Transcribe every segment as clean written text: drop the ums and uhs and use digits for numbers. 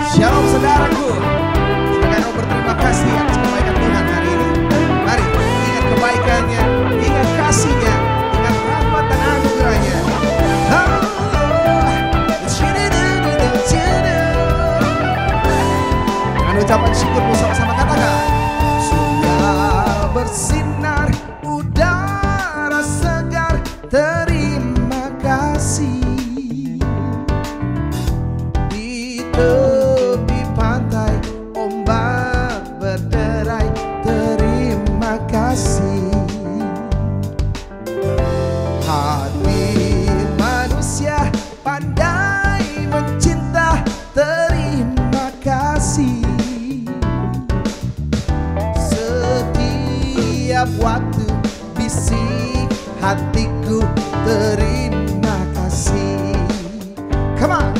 Shalom saudaraku. Silakan berterima kasih atas kebaikan Tuhan hari ini. Mari ingat kebaikannya, ingat kasihnya, ingat rahmat dan anugerahnya. Dengan ucapan syukurmu sama-sama katakan, sudah bersinar udara segar, terima kasih. Di tepi pantai ombak berderai, terima kasih. Hati manusia pandai mencinta, terima kasih. Setiap waktu bisik hatiku, terima kasih. Come on.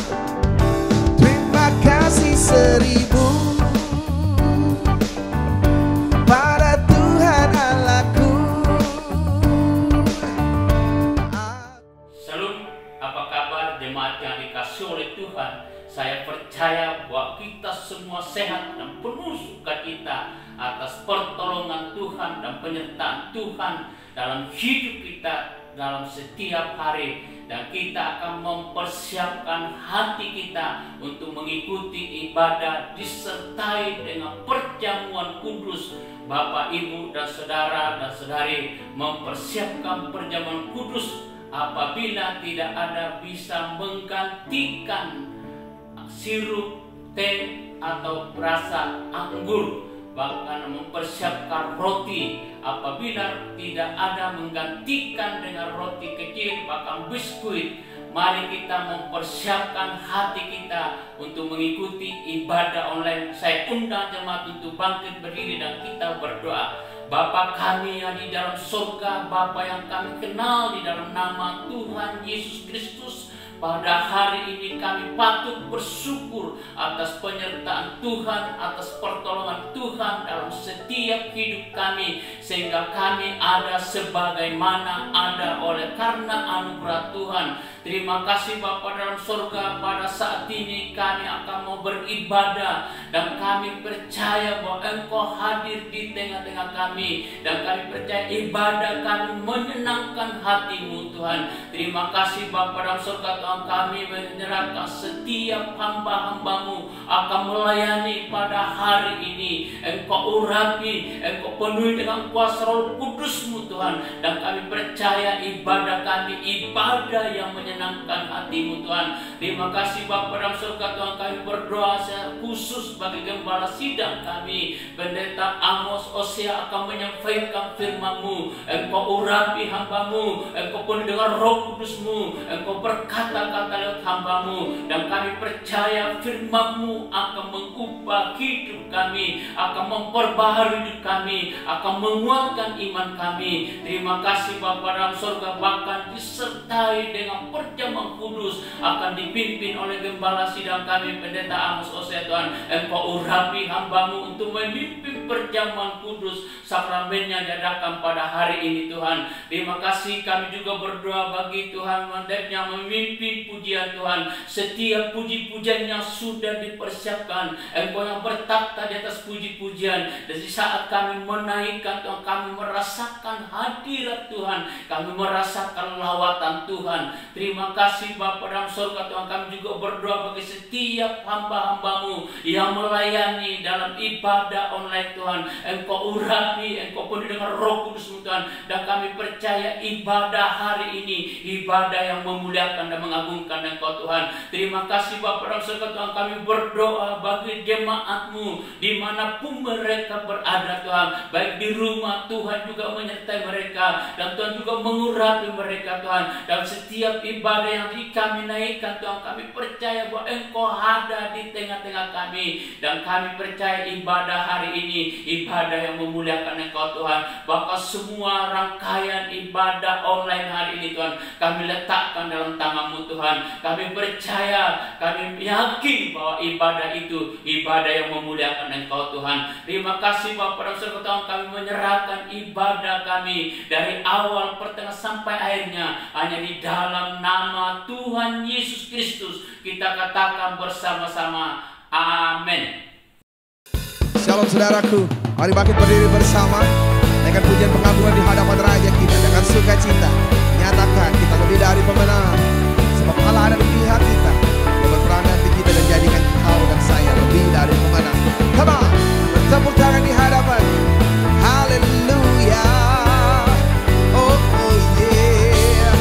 Terima kasih seribu pada Tuhan Allahku. Shalom, apa kabar jemaat yang dikasih oleh Tuhan? Saya percaya bahwa kita semua sehat dan penuh sukacita atas pertolongan Tuhan dan penyertaan Tuhan dalam hidup kita dalam setiap hari. Dan kita akan mempersiapkan hati kita untuk mengikuti ibadah disertai dengan perjamuan kudus. Bapak, Ibu, dan saudara dan saudari mempersiapkan perjamuan kudus apabila tidak ada bisa menggantikan sirup, teh, atau rasa anggur. Bahkan mempersiapkan roti apabila tidak ada menggantikan dengan roti kecil, bahkan biskuit. Mari kita mempersiapkan hati kita untuk mengikuti ibadah online. Saya undang jemaat untuk bangkit berdiri dan kita berdoa. Bapa kami yang di dalam surga, Bapa yang kami kenal di dalam nama Tuhan Yesus Kristus, pada hari ini kami patut bersyukur atas penyertaan Tuhan, atas pertolongan Tuhan dalam setiap hidup kami, sehingga kami ada sebagaimana ada oleh karena anugerah Tuhan. Terima kasih Bapa dalam surga, pada saat ini kami akan mau beribadah dan kami percaya bahwa Engkau hadir di tengah-tengah kami, dan kami percaya ibadah kami menyenangkan hati-Mu Tuhan. Terima kasih Bapa dalam surga, Tuhan, kami menyerahkan setiap hamba-hamba-Mu akan melayani pada hari ini. Engkau urapi, Engkau penuhi dengan kuasa Roh Kudus-Mu Tuhan, dan kami percaya ibadah kami ibadah yang menyenangkan hati-Mu Tuhan. Terima kasih Bapa dalam surga, Tuhan, kami berdoa secara khusus bagi gembala sidang kami, Pendeta Amos Osea akan menyampaikan firman-Mu. Engkau urapi hamba-Mu, Engkau penuhi dengan Roh Kudus-Mu, Engkau berkata-kata lewat hamba-Mu, dan kami percaya firman-Mu akan mengubah hidup kami, akan memperbaharui hidup kami, akan menguatkan iman kami. Terima kasih Bapa dalam surga, bahkan disertai dengan perjamuan kudus akan dipimpin oleh gembala sidang kami, Pendeta Amos Osea Tuhan. Engkau urapi hamba-Mu untuk memimpin perjamuan kudus, sakramennya diadakan pada hari ini Tuhan. Terima kasih, kami juga berdoa bagi Tuhan yang memimpin pujian Tuhan. Setiap puji-pujian yang sudah dipersiapkan, Engkau yang bertakhta di atas puji-pujian. Dan di saat kami menaikkan Tuhan, kami merasakan hadirat Tuhan, kami merasakan lawatan Tuhan. Terima kasih Bapa dalam surga, Tuhan, kami juga berdoa bagi setiap hamba-hamba-Mu yang melayani dalam ibadah online Tuhan. Engkau urapi, Engkau penuhi dengan Roh Kudus-Mu Tuhan, dan kami percaya ibadah hari ini ibadah yang memuliakan dan mengagungkan Engkau Tuhan. Terima kasih Bapa dalam surga, Tuhan, kami berdoa bagi jemaat-Mu dimanapun mereka berada Tuhan, baik di rumah, Tuhan juga menyertai mereka, dan Tuhan juga mengurapi mereka Tuhan. Dan setiap ibadah yang kami naikkan Tuhan, kami percaya bahwa Engkau ada di tengah-tengah kami, dan kami percaya ibadah hari ini ibadah yang memuliakan Engkau Tuhan. Bahkan semua rangkaian ibadah online hari ini Tuhan, kami letakkan dalam tangan-Mu Tuhan. Kami percaya, kami yakin bahwa ibadah itu ibadah yang memuliakan Engkau Tuhan. Terima kasih Bapa dalam surga, Tuhan, kami menyerahkan ibadah kami dari awal, pertengahan sampai akhirnya hanya di dalam nama Tuhan Yesus Kristus kita katakan bersama-sama, Amin. Shalom saudaraku, mari bangkit berdiri bersama dengan pujian pengagungan di hadapan Raja kita dengan sukacita. Nyatakan kita lebih dari pemenang, sebab Allah ada di pihak kita. Dia berperang nanti kita dan jadikan kau dan saya lebih dari pemenang. Come on, bertepuk tangan di hadapan. Haleluya. Oh yeah.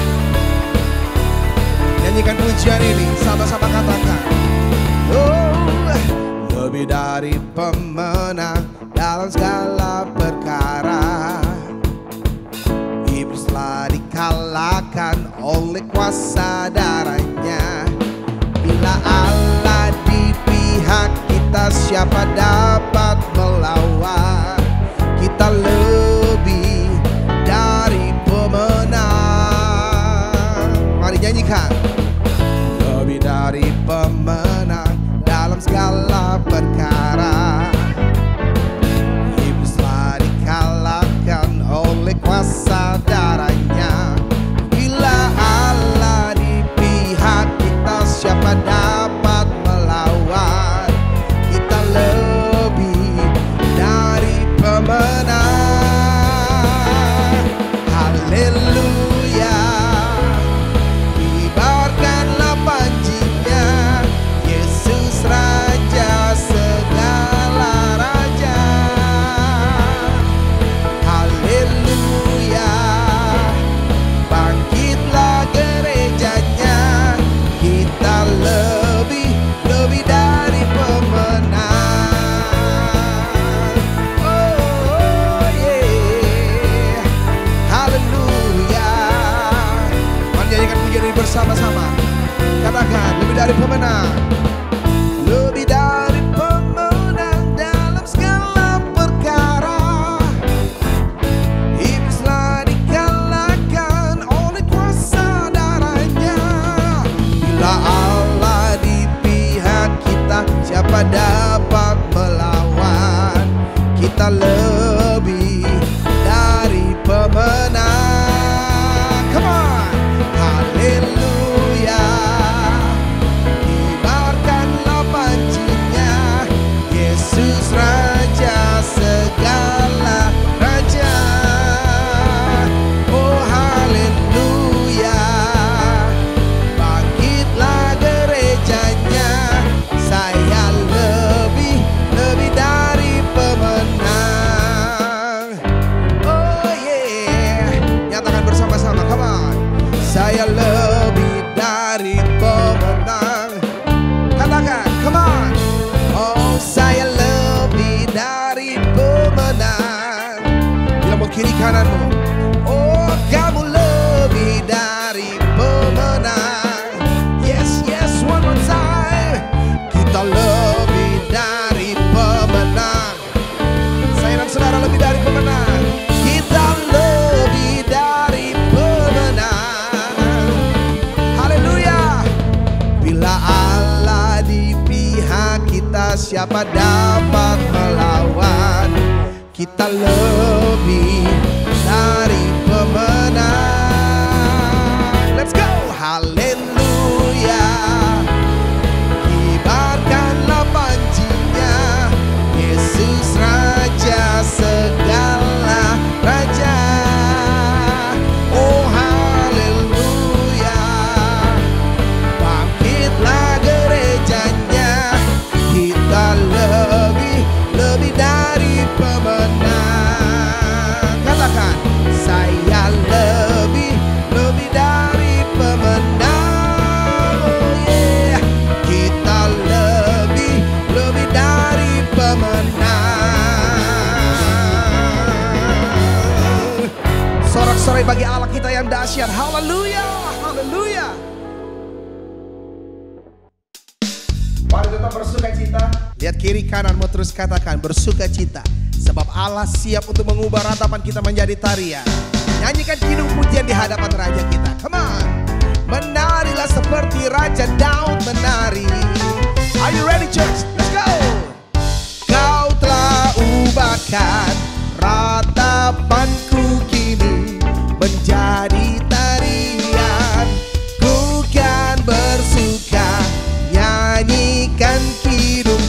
Nyanyikan pujian ini, sama-sama katakan. Lebih dari pemenang dalam segala perkara. Iblis telah dikalahkan oleh kuasa darahnya. Bila Allah di pihak kita, siapa dapat melawan? Kita lebih dari pemenang. Mari nyanyikan. Lebih dari pemenang dalam segala perkara. Iblis telah dikalahkan oleh kuasa darahnya. Bila Allah di pihak kita, siapa dapat melawan? Kita lebih dari pemenang. Haleluya. Kibarkanlah panjinya, Yesus Raja segala raja. Haleluya. Bangkitlah gerejanya, kita lebih dari pemenang. Oh yeah. Haleluya. Mari nyanyikan pujian ini bersama-sama. Katakan, lebih dari pemenang. Lebih dari pemenang dalam segala perkara. Iblis telah dikalahkan oleh kuasa darahnya. Bila Allah di pihak kita, siapa dapat melawan? Kita lebih dari pemenang. Come on. Haleluya. Kibarkanlah panjinya, Yesus Raja segala raja. Oh haleluya. Bangkitlah gerejanya, saya lebih dari pemenang. Oh yeah. Nyatakan bersama-sama, come on. Saya lebih dari pemenang. Katakan, come on. Oh, saya lebih dari pemenang. Bila mau kiri kananmu, oh kamu lebih dari pemenang. Yes, yes, one more time. Kita lebih dari pemenang. Saya dan saudara lebih dari pemenang. Kita lebih dari pemenang. Haleluya. Bila Allah di pihak kita, siapa dapat melawan? Kita lebih dari pemenang. Let's go. Haleluya. Kibarkanlah panjinya, Yesus Raja segala raja. Oh haleluya. Bangkitlah gerejanya, kita lebih dari pemenang. Katakan, saya lebih dari pemenang. Oh yeah. Kita lebih dari pemenang. Sorak-sorai bagi Allah kita yang dahsyat. Haleluya, haleluya. Mari tetap bersukacita. Lihat kiri kananmu, terus katakan bersukacita, sebab Allah siap untuk mengubah ratapan kita menjadi tarian. Nyanyikan kidung pujian di hadapan Raja kita. Come on. Menarilah seperti Raja Daud menari. Are you ready church? Let's go. Kau telah ubahkan ratapanku kini menjadi tarian. Ku kan bersuka, nyanyikan kidung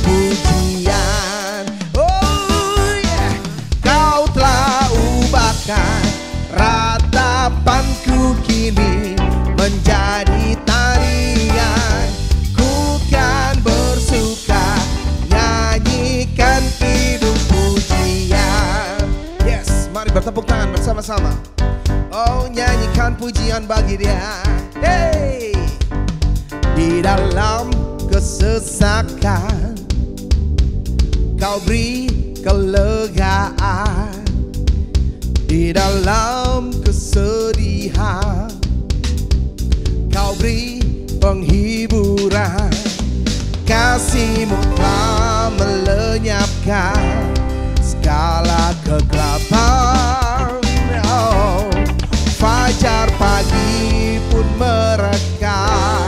bersama-sama. Oh, nyanyikan pujian bagi Dia. Hey, di dalam kesesakan Kau beri kelegaan, di dalam kesedihan Kau beri penghiburan. Kasih-Mu telah melenyapkan segala kegelapan. Oh, fajar pagi pun merekah,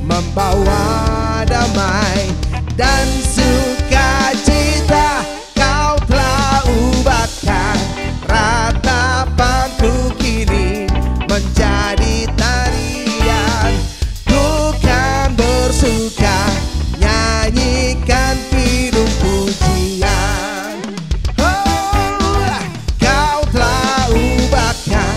membawa damai dan sukacita. Kau telah ubahkan ratapanku kini menjadi tarian. Ku kan bersuka, nyanyikan kidung pujian. Oh, Kau telah ubahkan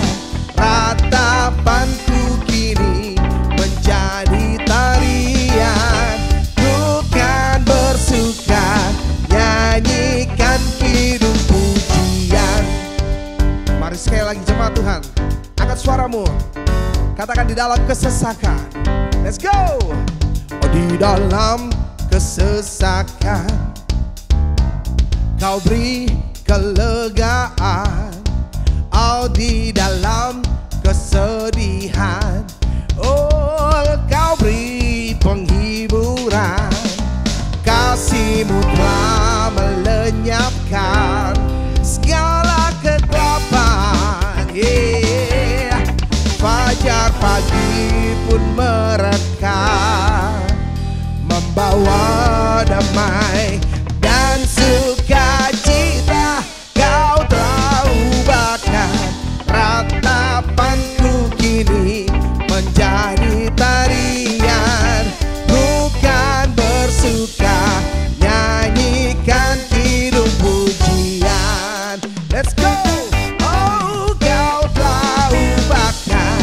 ratapanku kini menjadi tarian. Ku kan bersuka, nyanyikan kidung pujian. Mari sekali lagi jemaat Tuhan, angkat suaramu, katakan di dalam kesesakan. Let's go. Oh, di dalam kesesakan Kau beri kelegaan. Oh, di dalam kesedihan, oh, Kau beri penghiburan. Kasih-Mu telah melenyapkan segala kegelapan. Yeah. Fajar pagi pun merekah, membawa damai dan sukacita. Kau telah ubahkan ratapanku kini menjadi tarian. Ku kan bersuka, nyanyikan kidung pujian. Let's go. Oh, Kau telah ubahkan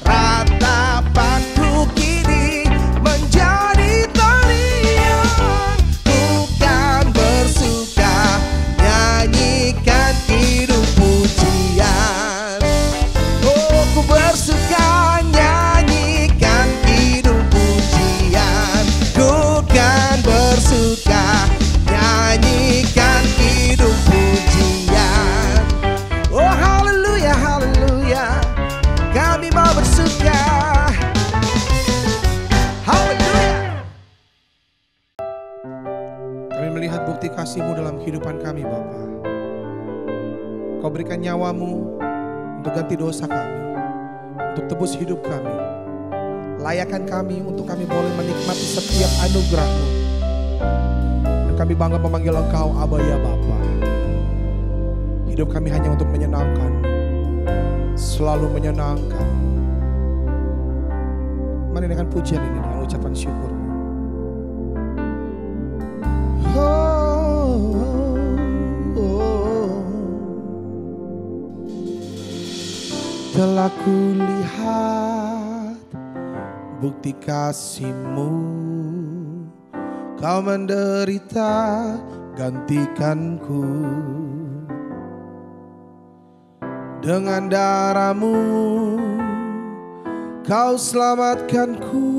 ratapanku kini menjadi tarian. Ku kan bersuka, nyanyikan kidung pujian. Oh, ku bersuka, nyanyikan kidung pujian. Ku kan bersuka, nyanyikan kidung pujian. Oh, haleluya, haleluya, kami mau bersuka. Haleluya. Kami melihat bukti kasih-Mu dalam kehidupan kami, Bapa. Kau berikan nyawa-Mu untuk ganti dosa kami, untuk tebus hidup kami. Layakkan kami untuk kami boleh menikmati setiap anugerah-Mu. Dan kami bangga memanggil Engkau Aba ya Bapa. Hidup kami hanya untuk menyenangkan, selalu menyenangkan. Mari dengan pujian ini, dengan ucapan syukur. Telah kulihat bukti kasih-Mu, Kau menderita gantikanku. Dengan darah-Mu Kau selamatkanku.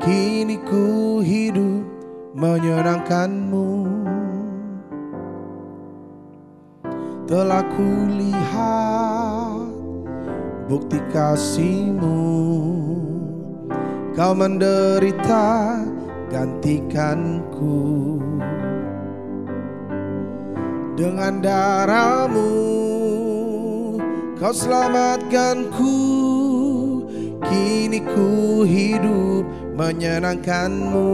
Kini ku hidup menyenangkan-Mu. Telah kulihat bukti kasih-Mu, Kau menderita gantikanku. Dengan darah-Mu Kau selamatkanku. Kini ku hidup menyenangkan-Mu.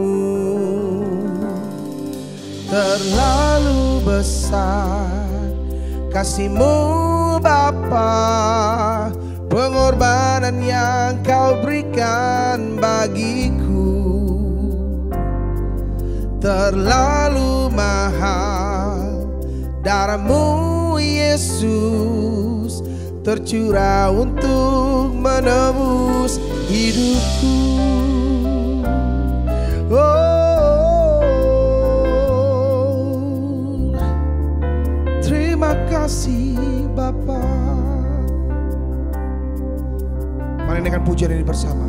Terlalu besar kasih-Mu Bapa, pengorbanan yang Kau berikan bagiku. Terlalu mahal darah-Mu Yesus, tercurah untuk menebus hidupku. Oh, terima kasih pujian ini bersama.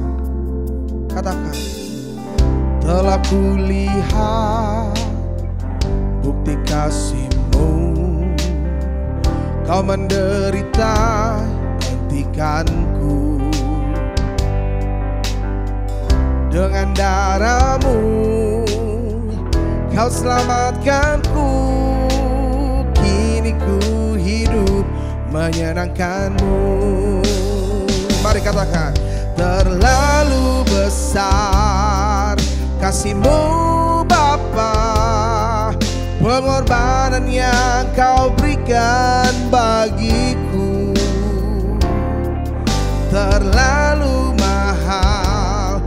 Katakan, telah kulihat bukti kasih-Mu, Kau menderita gantikanku. Dengan darah-Mu Kau selamatkanku. Kini ku hidup menyenangkan-Mu. Mari katakan, terlalu besar kasih-Mu Bapa, pengorbanan yang Kau berikan bagiku. Terlalu mahal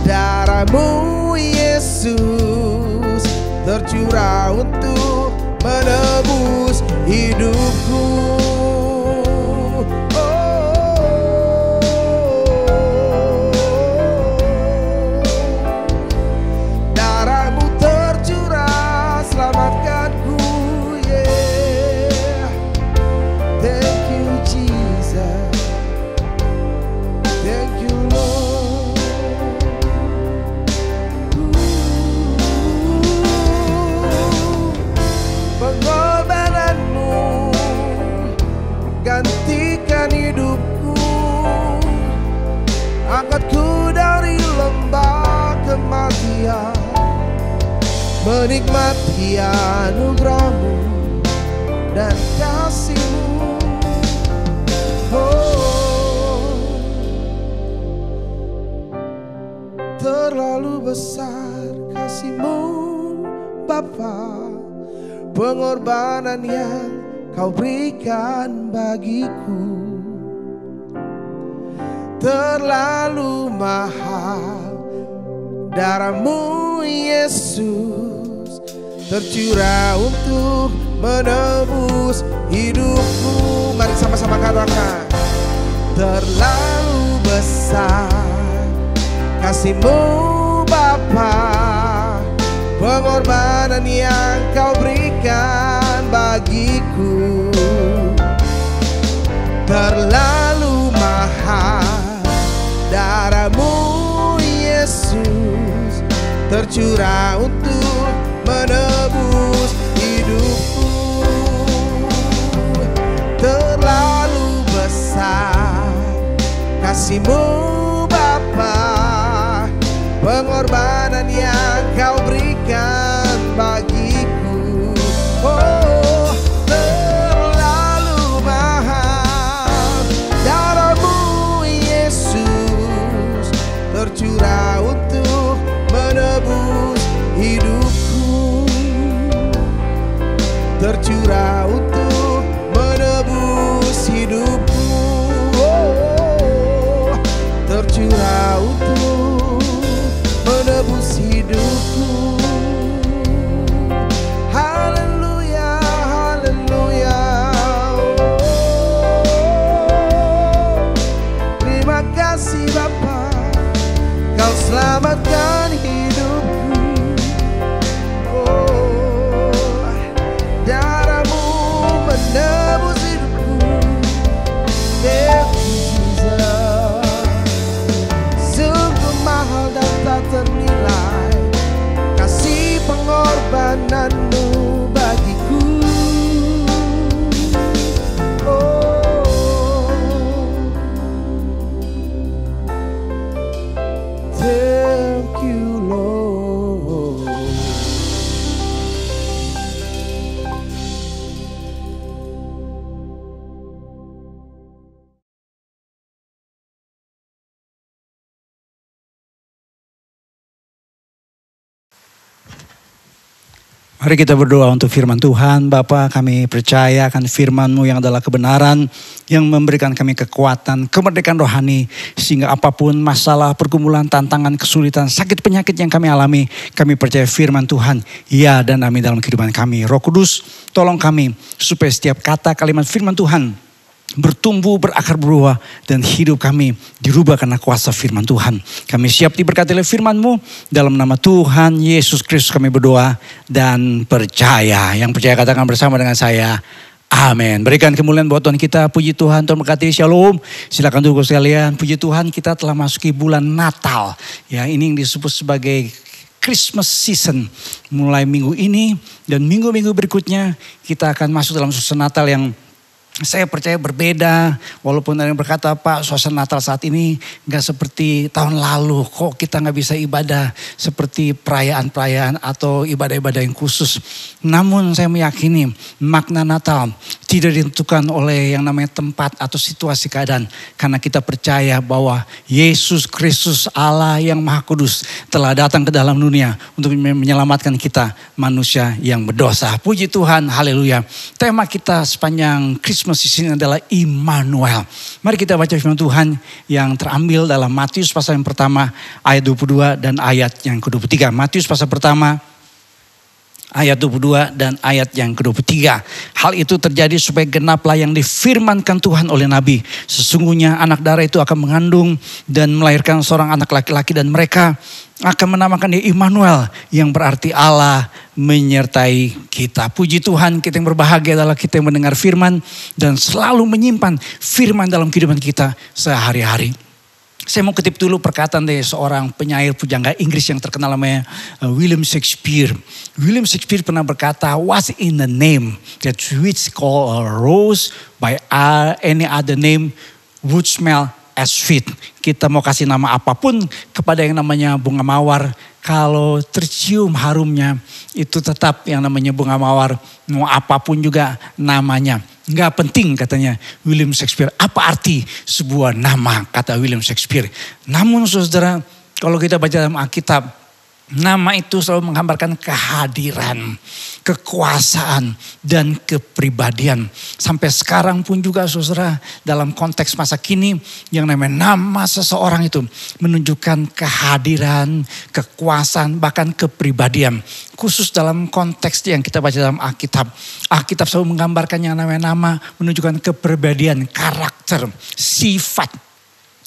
darah-Mu Yesus, tercurah untuk menebus hidupku. Gantikan hidupku, angkatku dari lembah kematian, menikmati anugerah-Mu dan kasih-Mu. Oh, terlalu besar kasih-Mu Bapa, pengorbanan yang Kau berikan bagiku. Terlalu mahal darah-Mu Yesus, tercurah untuk menebus hidupku. Mari sama-sama katakan, terlalu besar kasih-Mu Bapa, pengorbanan yang Kau berikan bagiku. Terlalu mahal darah-Mu Yesus, tercurah untuk menebus hidupku. Terlalu besar kasih-Mu Bapa, pengorbanan yang Kau berikan bagiku. Oh, terlalu mahal darah-Mu Yesus, tercurah untuk menebus hidupku. Tercurah untuk menebus hidupku. Oh, tercurah untuk menebus hidupku. Haleluya, haleluya. Terima kasih Bapa, Kau selamatkan hidupku. Oh, darah-Mu menebus hidupku. Jesus, sungguh mahal dan tak ternilai kasih pengorbanan-Mu bagiku. Oh, thank you Lord. Mari kita berdoa untuk firman Tuhan. Bapa, kami percaya akan firman-Mu yang adalah kebenaran, yang memberikan kami kekuatan, kemerdekaan rohani, sehingga apapun masalah, pergumulan, tantangan, kesulitan, sakit, penyakit yang kami alami, kami percaya firman Tuhan ya dan amin dalam kehidupan kami. Roh Kudus, tolong kami supaya setiap kata kalimat firman Tuhan bertumbuh, berakar, berbuah, dan hidup kami dirubah karena kuasa firman Tuhan. Kami siap diberkati oleh firman-Mu. Dalam nama Tuhan Yesus Kristus kami berdoa dan percaya. Yang percaya katakan bersama dengan saya, Amin. Berikan kemuliaan buat Tuhan kita. Puji Tuhan, Tuhan berkati. Shalom. Silakan duduk sekalian. Puji Tuhan, kita telah masuki bulan Natal. Ya, ini yang disebut sebagai Christmas season. Mulai minggu ini dan minggu-minggu berikutnya kita akan masuk dalam suasana Natal yang saya percaya berbeda. Walaupun ada yang berkata, Pak, suasana Natal saat ini gak seperti tahun lalu. Kok kita gak bisa ibadah seperti perayaan-perayaan atau ibadah-ibadah yang khusus. Namun saya meyakini makna Natal tidak ditentukan oleh yang namanya tempat atau situasi keadaan. Karena kita percaya bahwa Yesus Kristus Allah yang Maha Kudus telah datang ke dalam dunia untuk menyelamatkan kita manusia yang berdosa. Puji Tuhan, haleluya. Tema kita sepanjang Christmas di sini adalah Immanuel. Mari kita baca firman Tuhan yang terambil dalam Matius pasal yang pertama ayat 22 dan ayat yang ke-23. Matius pasal pertama ayat 22 dan ayat yang ke-23. Hal itu terjadi supaya genaplah yang difirmankan Tuhan oleh Nabi. Sesungguhnya anak darah itu akan mengandung dan melahirkan seorang anak laki-laki dan mereka akan menamakan dia Immanuel, yang berarti Allah menyertai kita. Puji Tuhan, kita yang berbahagia adalah kita yang mendengar firman dan selalu menyimpan firman dalam kehidupan kita sehari-hari. Saya mau kutip dulu perkataan dari seorang penyair pujangga Inggris yang terkenal namanya William Shakespeare. William Shakespeare pernah berkata, "What's in the name that which call a rose by any other name would smell as sweet." Kita mau kasih nama apapun kepada yang namanya bunga mawar, kalau tercium harumnya itu tetap yang namanya bunga mawar, mau apapun juga namanya. Nggak penting katanya William Shakespeare. Apa arti sebuah nama, kata William Shakespeare. Namun saudara, kalau kita baca dalam Alkitab, nama itu selalu menggambarkan kehadiran, kekuasaan, dan kepribadian. Sampai sekarang pun juga saudara, dalam konteks masa kini, yang namanya nama seseorang itu menunjukkan kehadiran, kekuasaan, bahkan kepribadian. Khusus dalam konteks yang kita baca dalam Alkitab. Alkitab selalu menggambarkan yang namanya nama menunjukkan kepribadian, karakter, sifat,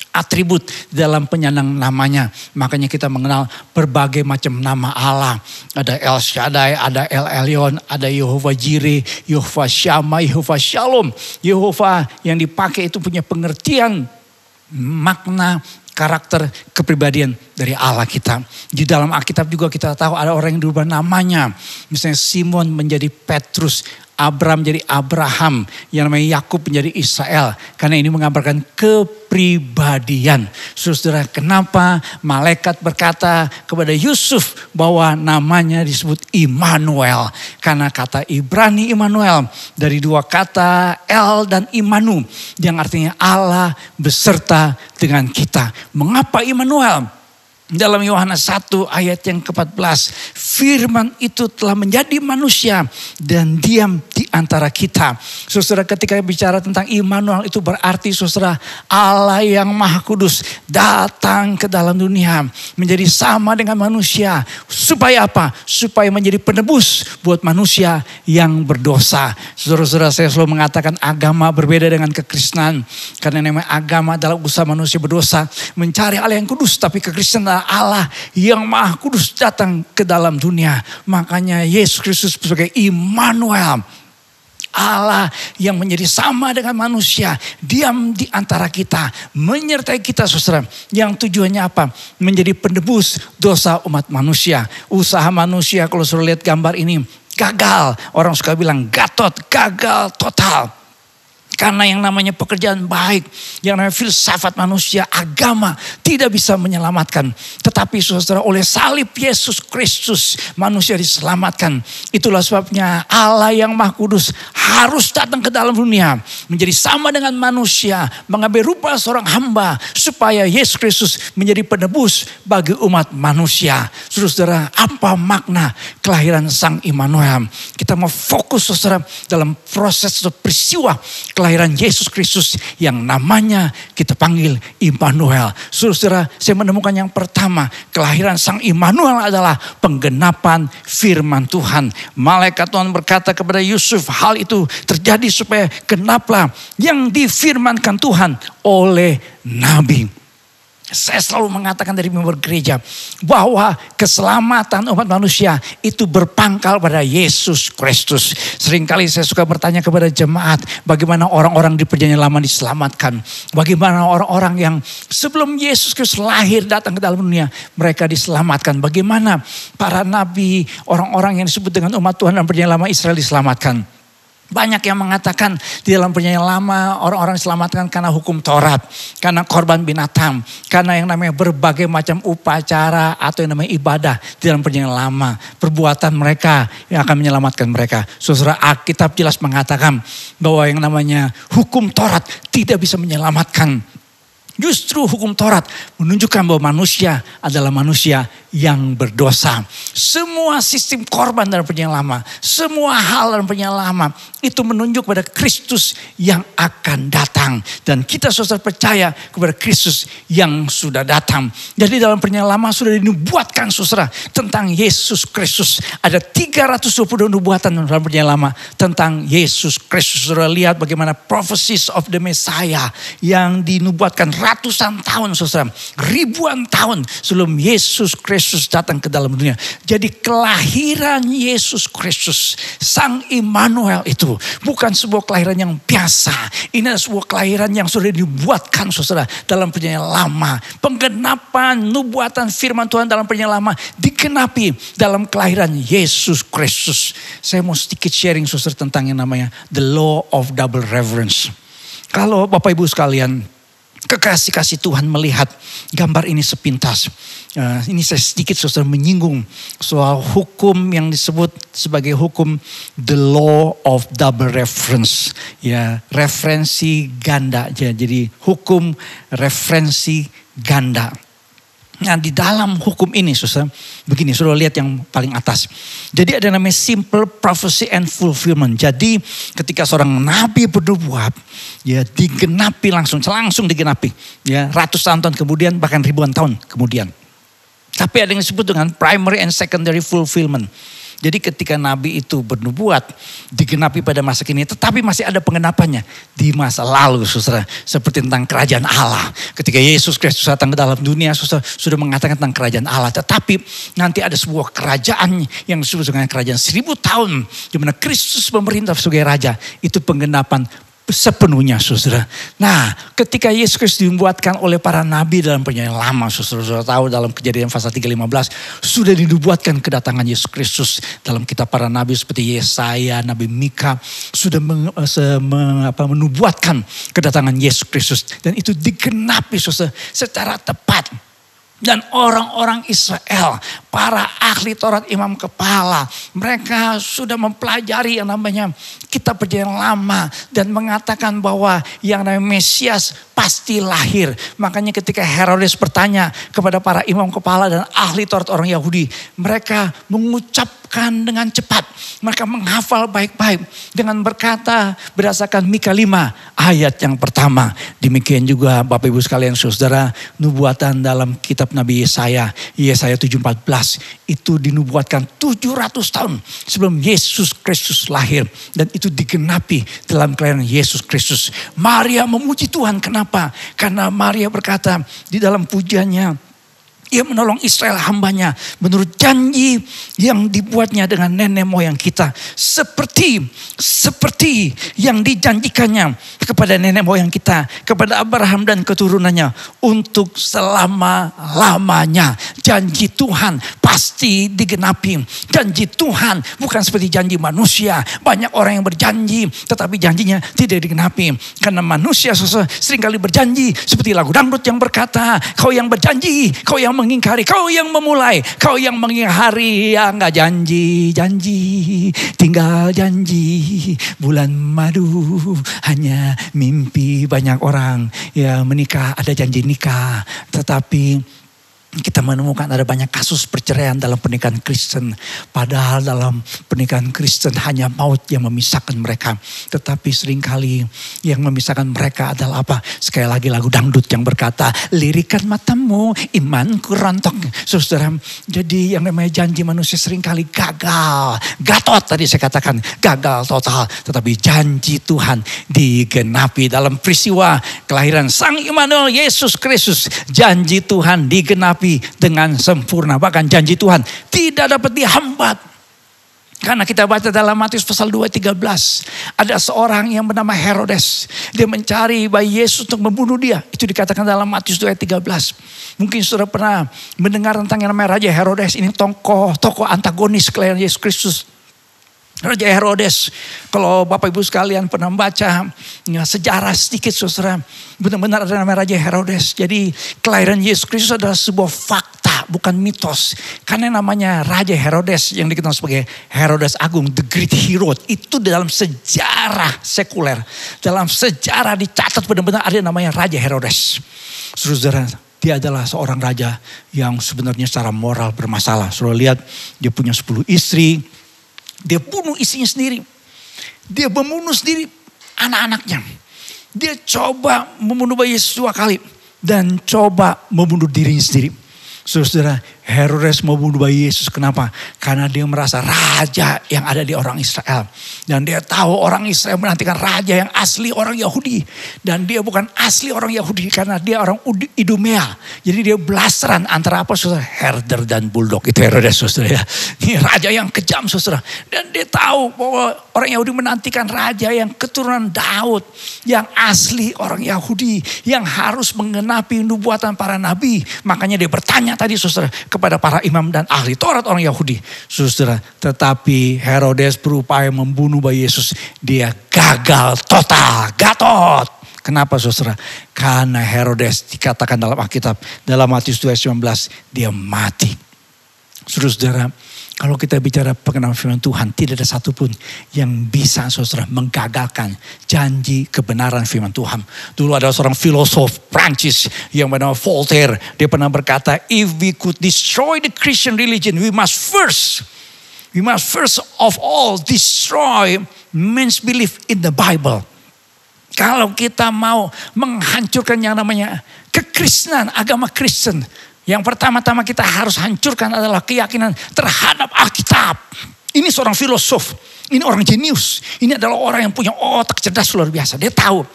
atribut dalam penyandang namanya. Makanya kita mengenal berbagai macam nama Allah. Ada El Shaddai, ada El Elyon, ada Yehova Jireh, Yehova Shammah, Yehova Shalom. Yehova yang dipakai itu punya pengertian, makna, karakter, kepribadian dari Allah kita. Di dalam Alkitab juga kita tahu ada orang yang dirubah namanya. Misalnya Simon menjadi Petrus, Abram menjadi Abraham, yang namanya Yakub menjadi Israel. Karena ini menggambarkan kepribadian. Saudara, kenapa malaikat berkata kepada Yusuf bahwa namanya disebut Immanuel? Karena kata Ibrani Immanuel dari dua kata El dan Immanu, yang artinya Allah beserta dengan kita. Mengapa Immanuel? Dalam Yohanes 1 ayat yang ke-14, firman itu telah menjadi manusia dan diam di antara kita. Saudara, ketika bicara tentang Immanuel itu berarti saudara, Allah yang Maha Kudus datang ke dalam dunia menjadi sama dengan manusia. Supaya apa? Supaya menjadi penebus buat manusia yang berdosa. Saudara-saudara, saya selalu mengatakan agama berbeda dengan kekristenan. Karena namanya agama adalah usaha manusia berdosa mencari Allah yang kudus, tapi kekristenan Allah yang Maha Kudus datang ke dalam dunia. Makanya Yesus Kristus sebagai Immanuel, Allah yang menjadi sama dengan manusia, diam di antara kita, menyertai kita saudara. Yang tujuannya apa? Menjadi penebus dosa umat manusia. Usaha manusia, kalau saudara lihat gambar ini, gagal. Orang suka bilang gatot, gagal total. Karena yang namanya pekerjaan baik, yang namanya filsafat manusia, agama tidak bisa menyelamatkan. Tetapi saudara, oleh salib Yesus Kristus manusia diselamatkan. Itulah sebabnya Allah yang Maha Kudus harus datang ke dalam dunia, menjadi sama dengan manusia, mengambil rupa seorang hamba, supaya Yesus Kristus menjadi penebus bagi umat manusia. Saudara, apa makna kelahiran Sang Immanuel? Kita mau fokus saudara dalam proses atau peristiwa kelahiran Yesus Kristus yang namanya kita panggil Immanuel. Saudara, saya menemukan yang pertama, kelahiran Sang Immanuel adalah penggenapan firman Tuhan. Malaikat Tuhan berkata kepada Yusuf, hal itu terjadi supaya genaplah yang difirmankan Tuhan oleh Nabi. Saya selalu mengatakan dari member gereja bahwa keselamatan umat manusia itu berpangkal pada Yesus Kristus. Seringkali saya suka bertanya kepada jemaat, bagaimana orang-orang di perjanjian lama diselamatkan? Bagaimana orang-orang yang sebelum Yesus Kristus lahir datang ke dalam dunia, mereka diselamatkan? Bagaimana para nabi, orang-orang yang disebut dengan umat Tuhan dalam perjanjian lama Israel diselamatkan? Banyak yang mengatakan di dalam perjanjian lama orang-orang diselamatkan karena hukum Taurat, karena korban binatang, karena yang namanya berbagai macam upacara atau yang namanya ibadah di dalam perjanjian lama. Perbuatan mereka yang akan menyelamatkan mereka. Saudara, Alkitab jelas mengatakan bahwa yang namanya hukum Taurat tidak bisa menyelamatkan. Justru hukum Taurat menunjukkan bahwa manusia adalah manusia yang berdosa. Semua sistem korban dalam perjanjian lama, semua hal dalam perjanjian lama itu menunjuk pada Kristus yang akan datang. Dan kita saudara percaya kepada Kristus yang sudah datang. Jadi dalam perjanjian lama sudah dinubuatkan saudara tentang Yesus Kristus. Ada 322 nubuatan dalam perjanjian lama tentang Yesus Kristus. Saudara lihat bagaimana prophecies of the Messiah yang dinubuatkan ratusan tahun saudara. Ribuan tahun sebelum Yesus Kristus datang ke dalam dunia. Jadi kelahiran Yesus Kristus, Sang Immanuel itu bukan sebuah kelahiran yang biasa. Ini adalah sebuah kelahiran yang sudah dibuatkan saudara dalam perjanjian lama. Penggenapan nubuatan firman Tuhan dalam perjanjian lama digenapi dalam kelahiran Yesus Kristus. Saya mau sedikit sharing saudara tentang yang namanya the law of double reverence. Kalau Bapak Ibu sekalian, kekasih-kasih Tuhan melihat gambar ini sepintas. Ini saya sedikit saudara menyinggung soal hukum yang disebut sebagai hukum the law of double reference. Ya, referensi ganda. Jadi hukum referensi ganda. Nah di dalam hukum ini saudara, begini saudara lihat yang paling atas. Jadi ada namanya simple prophecy and fulfillment. Jadi ketika seorang nabi bernubuat, ya digenapi langsung digenapi. Ya ratusan tahun kemudian bahkan ribuan tahun kemudian. Tapi ada yang disebut dengan primary and secondary fulfillment. Jadi ketika nabi itu bernubuat digenapi pada masa kini, tetapi masih ada pengenapannya di masa lalu saudara. Seperti tentang kerajaan Allah. Ketika Yesus Kristus datang ke dalam dunia, saudara sudah mengatakan tentang kerajaan Allah. Tetapi nanti ada sebuah kerajaan yang disebut dengan kerajaan 1000 tahun. Di mana Kristus memerintah sebagai raja. Itu penggenapan sepenuhnya saudara. Nah ketika Yesus Kristus dinubuatkan oleh para nabi dalam perjanjian lama, saudara tahu dalam Kejadian pasal 3:15 sudah dinubuatkan kedatangan Yesus Kristus. Dalam kitab para nabi seperti Yesaya, Nabi Mika sudah menubuatkan kedatangan Yesus Kristus. Dan itu digenapi saudara secara tepat. Dan orang-orang Israel, para ahli Taurat, imam kepala, mereka sudah mempelajari yang namanya kitab perjanjian lama dan mengatakan bahwa yang namanya Mesias pasti lahir. Makanya ketika Herodes bertanya kepada para imam kepala dan ahli Taurat orang Yahudi, mereka mengucapkan dengan cepat, mereka menghafal baik-baik dengan berkata berdasarkan Mika 5 ayat yang pertama. Demikian juga Bapak Ibu sekalian saudara, nubuatan dalam kitab Nabi Yesaya 7:14 itu dinubuatkan 700 tahun sebelum Yesus Kristus lahir. Dan itu digenapi dalam kelahiran Yesus Kristus. Maria memuji Tuhan, kenapa? Karena Maria berkata di dalam pujiannya, ia menolong Israel hambanya menurut janji yang dibuatnya dengan nenek moyang kita. Seperti yang dijanjikannya kepada nenek moyang kita, kepada Abraham dan keturunannya untuk selama-lamanya. Janji Tuhan pasti digenapi. Janji Tuhan bukan seperti janji manusia. Banyak orang yang berjanji tetapi janjinya tidak digenapi. Karena manusia seringkali berjanji seperti lagu dangdut yang berkata, kau yang berjanji, kau yang mengingkari, kau yang memulai, kau yang mengingkari, ya enggak janji, tinggal janji, bulan madu, hanya mimpi. Banyak orang ya menikah, ada janji nikah, tetapi Kita menemukan ada banyak kasus perceraian dalam pernikahan Kristen. Padahal dalam pernikahan Kristen hanya maut yang memisahkan mereka. Tetapi seringkali yang memisahkan mereka adalah apa? Sekali lagi lagu dangdut yang berkata, lirikan matamu, imanku rontok. Saudara, jadi yang namanya janji manusia seringkali gagal. Gatot tadi saya katakan, gagal total. Tetapi janji Tuhan digenapi dalam peristiwa kelahiran Sang Immanuel Yesus Kristus. Janji Tuhan digenapi dengan sempurna. Bahkan janji Tuhan tidak dapat dihambat. Karena kita baca dalam Matius pasal 2:13. Ada seorang yang bernama Herodes. Dia mencari bayi Yesus untuk membunuh dia. Itu dikatakan dalam Matius 2:13. Mungkin saudara pernah mendengar tentang yang namanya Raja Herodes. Ini tokoh antagonis kelahiran Yesus Kristus. Raja Herodes, kalau Bapak Ibu sekalian pernah baca sejarah sedikit saudara, benar-benar ada nama Raja Herodes. Jadi kelahiran Yesus Kristus adalah sebuah fakta, bukan mitos. Karena namanya Raja Herodes yang dikenal sebagai Herodes Agung, the Great Herod. Itu dalam sejarah sekuler, dalam sejarah dicatat benar-benar ada namanya Raja Herodes. Saudara, dia adalah seorang raja yang sebenarnya secara moral bermasalah. Saudara lihat, dia punya 10 istri. Dia bunuh istrinya sendiri. Dia membunuh sendiri anak-anaknya. Dia coba membunuh bayi Yesus 2 kali. Dan coba membunuh dirinya sendiri. Saudara, Herodes mau bunuh bayi Yesus. Kenapa? Karena dia merasa raja yang ada di orang Israel. Dan dia tahu orang Israel menantikan raja yang asli orang Yahudi. Dan dia bukan asli orang Yahudi karena dia orang Idumea. Jadi dia blasteran antara apa saudara? Herder dan bulldog. Itu Herodes saudara ya. Ini raja yang kejam saudara. Dan dia tahu bahwa orang Yahudi menantikan raja yang keturunan Daud. Yang asli orang Yahudi. Yang harus menggenapi nubuatan para nabi. Makanya dia bertanya tadi saudara kepada para imam dan ahli Taurat orang Yahudi. Saudara, tetapi Herodes berupaya membunuh bayi Yesus. Dia gagal total, gatot. Kenapa saudara? Karena Herodes dikatakan dalam Alkitab, dalam Matius 2:19, dia mati. Saudara, kalau kita bicara pengenalan firman Tuhan, tidak ada satupun yang bisa saudara menggagalkan janji kebenaran firman Tuhan. Dulu ada seorang filosof Prancis yang bernama Voltaire. Dia pernah berkata, if we could destroy the Christian religion, we must first of all destroy men's belief in the Bible. Kalau kita mau menghancurkan yang namanya kekristenan, agama Kristen, yang pertama-tama kita harus hancurkan adalah keyakinan terhadap Alkitab. Ini seorang filosof, ini orang jenius, ini adalah orang yang punya otak cerdas luar biasa. Dia tahu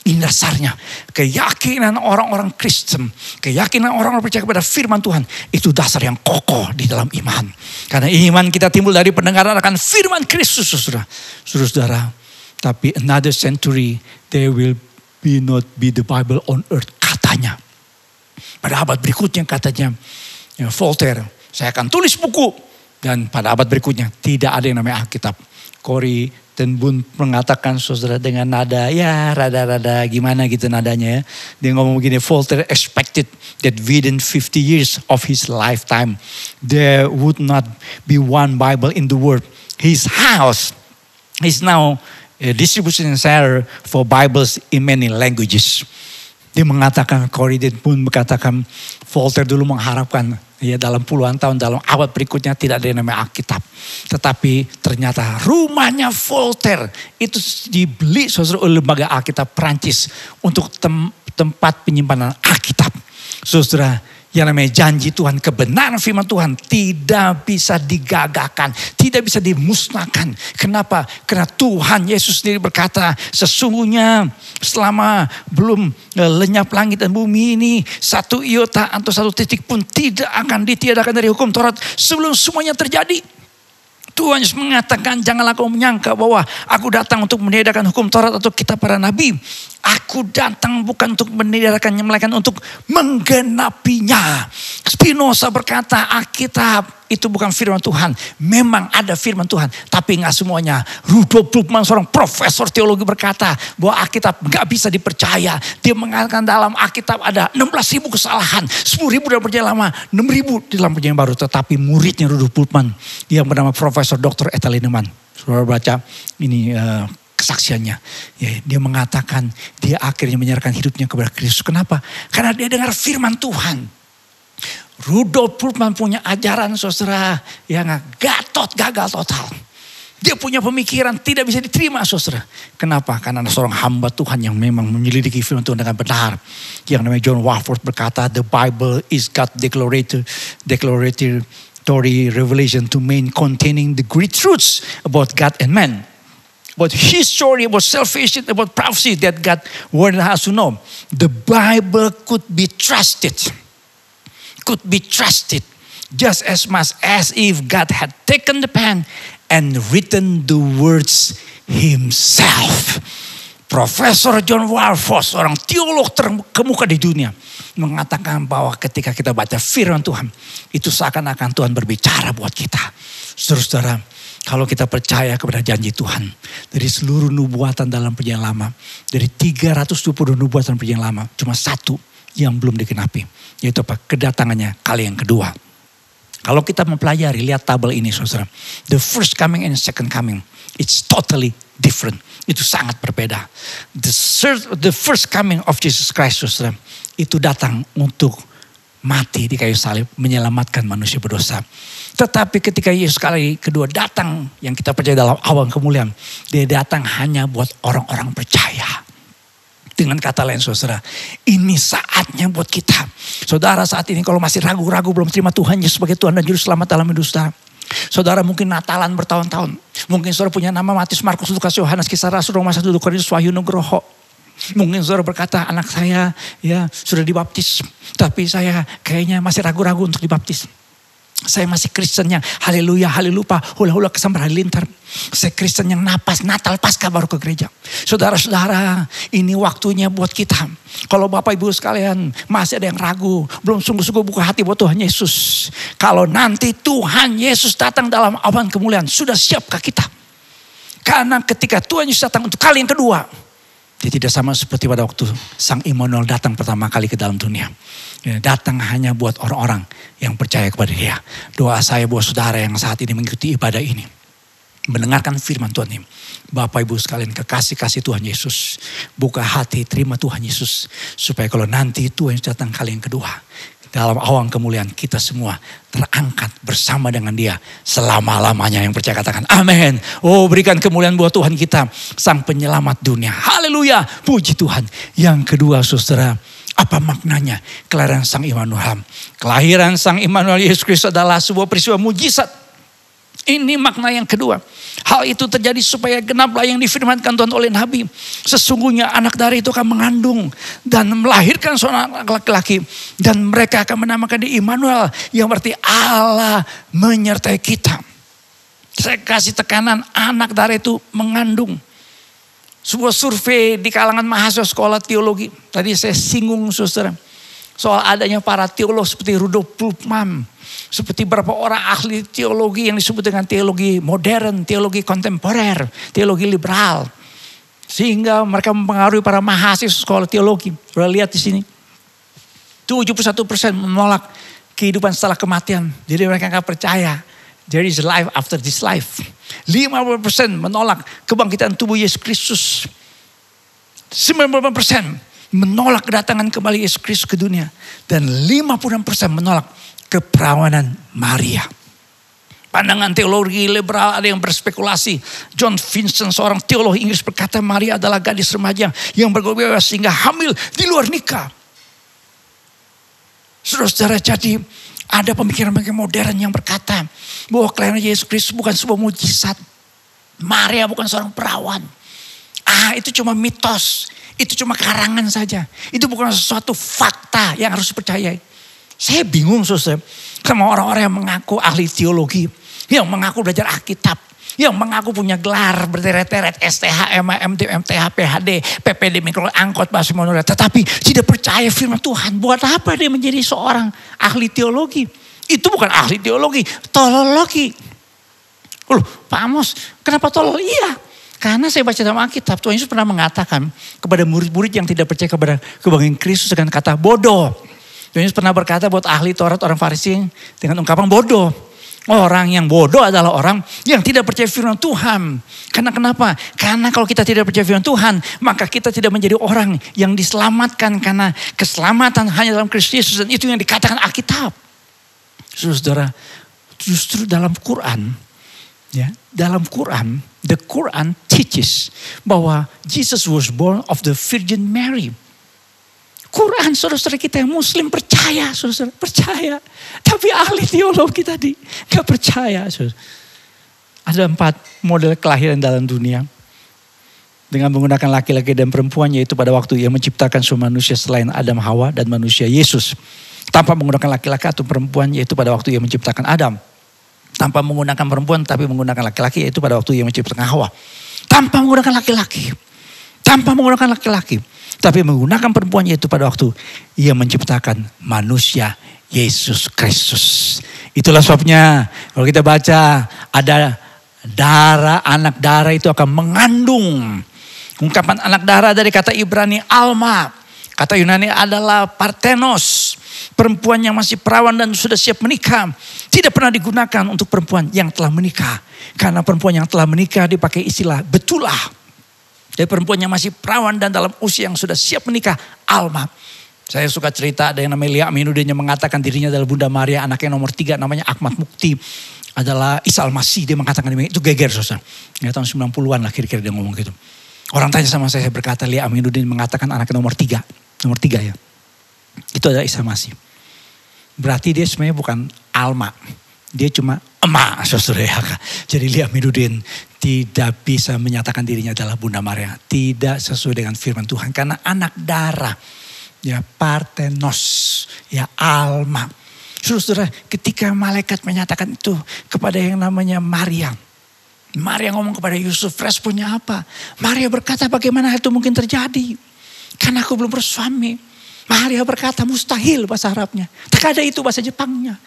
ini dasarnya keyakinan orang-orang Kristen, keyakinan orang-orang percaya kepada firman Tuhan. Itu dasar yang kokoh di dalam iman. Karena iman kita timbul dari pendengaran akan firman Kristus, saudara. Tapi another century there will not be the Bible on earth, katanya. Pada abad berikutnya katanya Voltaire, saya akan tulis buku. Dan pada abad berikutnya tidak ada yang namanya Alkitab. Corrie ten Boom mengatakan saudara dengan nada ya rada-rada gimana gitu nadanya ya. Dia ngomong begini, Voltaire expected that within 50 years of his lifetime there would not be one Bible in the world. His house is now a distribution center for Bibles in many languages. Dia mengatakan, Corrie ten Boom mengatakan, Voltaire dulu mengharapkan ya dalam puluhan tahun, dalam abad berikutnya tidak ada yang namanya Alkitab. Tetapi ternyata rumahnya Voltaire itu dibeli saudara oleh lembaga Alkitab Prancis untuk tempat penyimpanan Alkitab. Saudara, yang namanya janji Tuhan, kebenaran firman Tuhan tidak bisa digagahkan, tidak bisa dimusnahkan. Kenapa? Karena Tuhan Yesus sendiri berkata, sesungguhnya selama belum lenyap langit dan bumi ini, satu iota atau satu titik pun tidak akan ditiadakan dari hukum Taurat sebelum semuanya terjadi. Tuhan Yesus mengatakan, janganlah kau menyangka bahwa aku datang untuk meniadakan hukum Taurat atau kitab para nabi. Aku datang bukan untuk meniadakannya, melainkan untuk menggenapinya. Spinoza berkata, Alkitab itu bukan firman Tuhan. Memang ada firman Tuhan, tapi enggak semuanya. Rudolf Bultmann, seorang profesor teologi, berkata bahwa Alkitab enggak bisa dipercaya. Dia mengatakan dalam Alkitab ada 16.000 kesalahan, 10.000 dalam perjanjian lama, 6.000 di dalam perjanjian baru. Tetapi muridnya Rudolf Bultmann yang bernama Profesor Dr. Ethel Lindemann, saudara baca ini kesaksiannya. Ya, dia mengatakan dia akhirnya menyerahkan hidupnya kepada Kristus. Kenapa? Karena dia dengar firman Tuhan. Rudolf Bultmann punya ajaran saudara yang gagal total. Dia punya pemikiran tidak bisa diterima saudara. Kenapa? Karena ada seorang hamba Tuhan yang memang menyelidiki firman Tuhan dengan benar. Yang namanya John Walvoord berkata, the Bible is God's declaratory revelation to men containing the great truths about God and man. About his story, about salvation, about prophecy that God wanted us to know. The Bible could be trusted. Could be trusted just as much as if God had taken the pen and written the words himself. Profesor John Walvoord, seorang teolog terkemuka di dunia, mengatakan bahwa ketika kita baca firman Tuhan, itu seakan-akan Tuhan berbicara buat kita. Saudara-saudara, kalau kita percaya kepada janji Tuhan, dari seluruh nubuatan dalam Perjanjian Lama, dari 320 nubuatan Perjanjian Lama, cuma satu yang belum digenapi, yaitu apa? Kedatangannya kali yang kedua. Kalau kita mempelajari, lihat tabel ini saudara. The first coming and second coming, it's totally different. Itu sangat berbeda. The first coming of Jesus Christ saudara, itu datang untuk mati di kayu salib, menyelamatkan manusia berdosa. Tetapi ketika Yesus kali kedua datang, yang kita percaya dalam awan kemuliaan, dia datang hanya buat orang-orang percaya. Dengan kata lain saudara, ini saatnya buat kita. Saudara saat ini kalau masih ragu-ragu belum terima Tuhan Yesus sebagai Tuhan dan Juru Selamat dalam hidup saudara. Saudara mungkin Natalan bertahun-tahun. Mungkin saudara punya nama Matius, Markus, Lukas, Yohanes, Kisah Rasul, Roma 1, Korintus, Wahyu, Nugroho. Mungkin saudara berkata, anak saya ya sudah dibaptis. Tapi saya kayaknya masih ragu-ragu untuk dibaptis. Saya masih Kristen yang haleluya, halelupa, hula-hula kesambar halilintar. Saya Kristen yang napas, Natal, Paskah baru ke gereja. Saudara-saudara, ini waktunya buat kita. Kalau Bapak Ibu sekalian masih ada yang ragu, belum sungguh-sungguh buka hati buat Tuhan Yesus. Kalau nanti Tuhan Yesus datang dalam awan kemuliaan, sudah siapkah kita? Karena ketika Tuhan Yesus datang untuk kali yang kedua, dia tidak sama seperti pada waktu Sang Immanuel datang pertama kali ke dalam dunia. Dia datang hanya buat orang-orang yang percaya kepada dia. Doa saya buat saudara yang saat ini mengikuti ibadah ini, mendengarkan firman Tuhan ini. Bapak Ibu sekalian kekasih-kasih Tuhan Yesus, buka hati terima Tuhan Yesus. Supaya kalau nanti Tuhan Yesus datang kali yang kedua, dalam awan kemuliaan kita semua terangkat bersama dengan dia selama-lamanya. Yang percaya katakan amin. Oh, berikan kemuliaan buat Tuhan kita, Sang Penyelamat dunia. Haleluya, puji Tuhan. Yang kedua saudara, apa maknanya kelahiran Sang Immanuel? Kelahiran Sang Immanuel Yesus Kristus adalah sebuah peristiwa mujizat. Ini makna yang kedua. Hal itu terjadi supaya genaplah yang difirmankan Tuhan oleh Nabi. Sesungguhnya anak dari itu akan mengandung dan melahirkan seorang laki-laki. Dan mereka akan menamakan dia Immanuel, yang berarti Allah menyertai kita. Saya kasih tekanan, anak dari itu mengandung. Sebuah survei di kalangan mahasiswa sekolah teologi. Tadi saya singgung saudara. Soal adanya para teolog seperti Rudolf Bultmann. Seperti beberapa orang ahli teologi yang disebut dengan teologi modern, teologi kontemporer, teologi liberal. Sehingga mereka mempengaruhi para mahasiswa sekolah teologi. Sudah lihat di sini. 71% menolak kehidupan setelah kematian. Jadi mereka nggak percaya. There is life after this life. 50% menolak kebangkitan tubuh Yesus Kristus. 90% menolak kedatangan kembali Yesus Kristus ke dunia. Dan 56% menolak keperawanan Maria. Pandangan teologi liberal ada yang berspekulasi. John Vincent, seorang teolog Inggris, berkata Maria adalah gadis remaja yang bergobel sehingga hamil di luar nikah. Saudara-saudara, jadi ada pemikiran-pemikiran modern yang berkata bahwa kelahiran Yesus Kristus bukan sebuah mujizat. Maria bukan seorang perawan. Itu cuma mitos. Itu cuma karangan saja. Itu bukan sesuatu fakta yang harus dipercayai. Saya bingung saudara sama orang-orang yang mengaku ahli teologi, yang mengaku belajar Alkitab, yang mengaku punya gelar berderet-deret STH, MD, MTH, PhD, PPD, mikro, angkot, bahasa monorer, tetapi tidak percaya firman Tuhan. Buat apa dia menjadi seorang ahli teologi? Itu bukan ahli teologi, tolologi. Loh, Pak Amos, kenapa tolol? Iya, karena saya baca dalam Alkitab, Tuhan Yesus pernah mengatakan kepada murid-murid yang tidak percaya kepada kebangkitan Kristus dengan kata bodoh. Tuhan Yesus pernah berkata buat ahli Taurat, orang Farisi dengan ungkapan bodoh. Orang yang bodoh adalah orang yang tidak percaya firman Tuhan. Karena kenapa? Karena kalau kita tidak percaya firman Tuhan, maka kita tidak menjadi orang yang diselamatkan. Karena keselamatan hanya dalam Kristus Yesus, dan itu yang dikatakan Alkitab. Saudara, justru dalam Quran, ya, dalam Quran, the Quran teaches bahwa Jesus was born of the Virgin Mary. Quran, saudara-saudara kita yang Muslim percaya, saudara, percaya. Tapi ahli teologi tadi gak percaya, saudara. Ada 4 model kelahiran dalam dunia. Dengan menggunakan laki-laki dan perempuan, yaitu pada waktu ia menciptakan semua manusia selain Adam, Hawa, dan manusia Yesus. Tanpa menggunakan laki-laki atau perempuan, yaitu pada waktu ia menciptakan Adam. Tanpa menggunakan perempuan, tapi menggunakan laki-laki, yaitu pada waktu ia menciptakan Hawa. Tanpa menggunakan laki-laki. Tanpa menggunakan laki-laki. Tapi menggunakan perempuan, yaitu pada waktu ia menciptakan manusia Yesus Kristus. Itulah sebabnya kalau kita baca ada darah, anak darah itu akan mengandung. Ungkapan anak darah dari kata Ibrani alma. Kata Yunani adalah partenos. Perempuan yang masih perawan dan sudah siap menikah. Tidak pernah digunakan untuk perempuan yang telah menikah. Karena perempuan yang telah menikah dipakai istilah betulah. Dari perempuan yang masih perawan dan dalam usia yang sudah siap menikah, alma. Saya suka cerita ada yang namanya Lia Aminuddin yang mengatakan dirinya adalah Bunda Maria, anaknya nomor 3 namanya Ahmad Mukti. Adalah Isa Al-Masih, dia mengatakan itu geger, saudara. Ya, tahun 90-an lah kira-kira dia ngomong gitu. Orang tanya sama saya berkata Lia Aminuddin mengatakan anaknya nomor 3 ya. Itu adalah Isa Al-Masih. Berarti dia sebenarnya bukan alma. Dia cuma emak, saudara ya. Jadi Lia Aminuddin tidak bisa menyatakan dirinya adalah Bunda Maria. Tidak sesuai dengan firman Tuhan. Karena anak darah, ya partenos, ya alma. Saudara, ketika malaikat menyatakan itu kepada yang namanya Maria. Maria ngomong kepada Yusuf, responnya apa? Maria berkata bagaimana itu mungkin terjadi? Karena aku belum bersuami. Maria berkata mustahil bahasa Arabnya. Tak ada itu bahasa Jepangnya.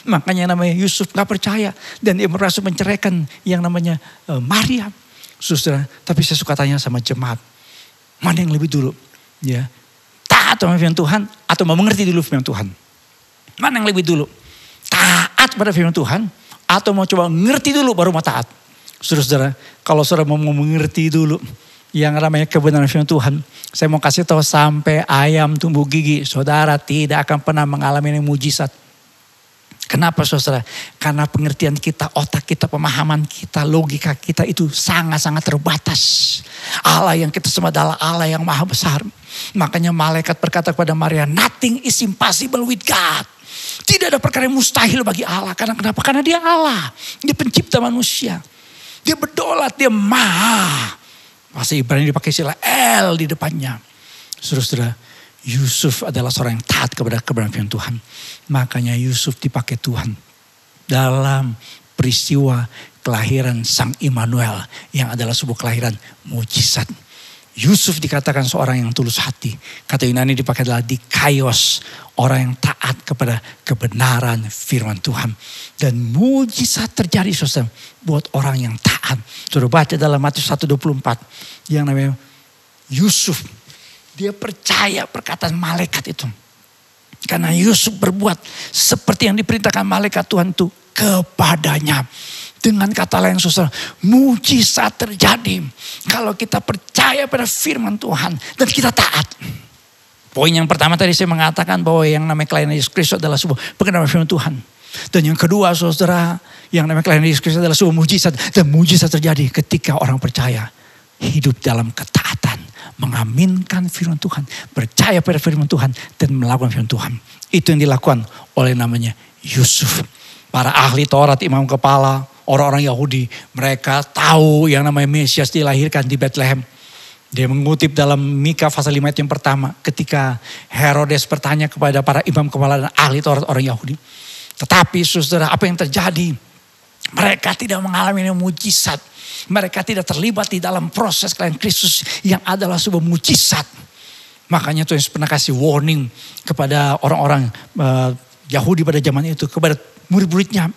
Makanya namanya Yusuf gak percaya. Dan dia merasa menceraikan yang namanya Maria. Saudara, tapi saya suka tanya sama jemaat. Mana yang lebih dulu? Ya, taat sama firman Tuhan atau mau mengerti dulu firman Tuhan? Mana yang lebih dulu? Taat pada firman Tuhan atau mau coba ngerti dulu baru mau taat? Saudara, kalau saudara mau mengerti dulu yang namanya kebenaran firman Tuhan, saya mau kasih tahu sampai ayam tumbuh gigi, saudara tidak akan pernah mengalami mujizat. Kenapa saudara? Karena pengertian kita, otak kita, pemahaman kita, logika kita itu sangat-sangat terbatas. Allah yang kita sembah adalah Allah yang maha besar. Makanya malaikat berkata kepada Maria, nothing is impossible with God. Tidak ada perkara yang mustahil bagi Allah. Karena kenapa? Karena dia Allah. Dia pencipta manusia. Dia berdaulat, dia maha. Bahasa Ibrani dipakai istilah El di depannya. Saudara, Yusuf adalah seorang yang taat kepada kebenaran firman Tuhan. Makanya Yusuf dipakai Tuhan dalam peristiwa kelahiran Sang Immanuel yang adalah sebuah kelahiran mujizat. Yusuf dikatakan seorang yang tulus hati. Kata Yunani dipakai adalah dikaios, orang yang taat kepada kebenaran firman Tuhan. Dan mujizat terjadi saudara buat orang yang taat. Sudah baca dalam Matius 1:24 yang namanya Yusuf. Dia percaya perkataan malaikat itu. Karena Yusuf berbuat seperti yang diperintahkan malaikat Tuhan itu kepadanya. Dengan kata lain saudara, mujizat terjadi kalau kita percaya pada firman Tuhan dan kita taat. Poin yang pertama tadi saya mengatakan bahwa yang namanya kelahiran Yesus Kristus adalah sebuah pengenalan firman Tuhan. Dan yang kedua saudara, yang namanya kelahiran Yesus Kristus adalah sebuah mujizat. Dan mujizat terjadi ketika orang percaya hidup dalam ketaatan. Mengaminkan firman Tuhan, percaya pada firman Tuhan dan melakukan firman Tuhan. Itu yang dilakukan oleh namanya Yusuf. Para ahli Taurat, imam kepala, orang-orang Yahudi, mereka tahu yang namanya Mesias dilahirkan di Bethlehem. Dia mengutip dalam Mika pasal 5 ayat yang pertama ketika Herodes bertanya kepada para imam kepala dan ahli Taurat orang Yahudi. Tetapi saudara, apa yang terjadi? Mereka tidak mengalami mujizat. Mereka tidak terlibat di dalam proses kelahiran Kristus yang adalah sebuah mujizat. Makanya Tuhan pernah kasih warning kepada orang-orang Yahudi pada zaman itu, kepada murid-muridnya.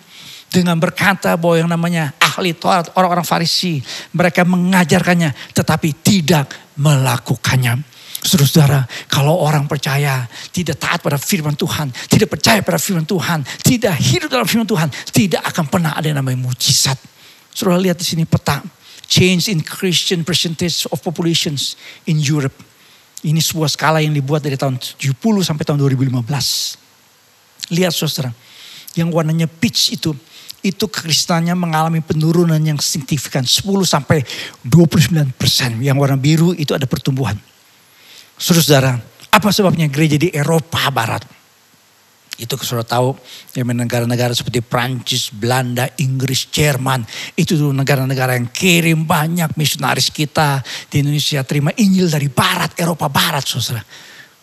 Dengan berkata bahwa yang namanya ahli Taurat, orang-orang Farisi, mereka mengajarkannya tetapi tidak melakukannya. Saudara, kalau orang percaya tidak taat pada firman Tuhan, tidak percaya pada firman Tuhan, tidak hidup dalam firman Tuhan, tidak akan pernah ada yang namanya mujizat. Saudara lihat di sini peta change in Christian percentage of populations in Europe. Ini sebuah skala yang dibuat dari tahun 70 sampai tahun 2015. Lihat saudara, yang warnanya peach itu kekristenannya mengalami penurunan yang signifikan 10-29%. Yang warna biru itu ada pertumbuhan. Saudara, apa sebabnya gereja di Eropa Barat? Itu saudara tahu, yang negara-negara seperti Prancis, Belanda, Inggris, Jerman. Itu negara-negara yang kirim banyak misionaris kita di Indonesia terima Injil dari Barat, Eropa Barat saudara.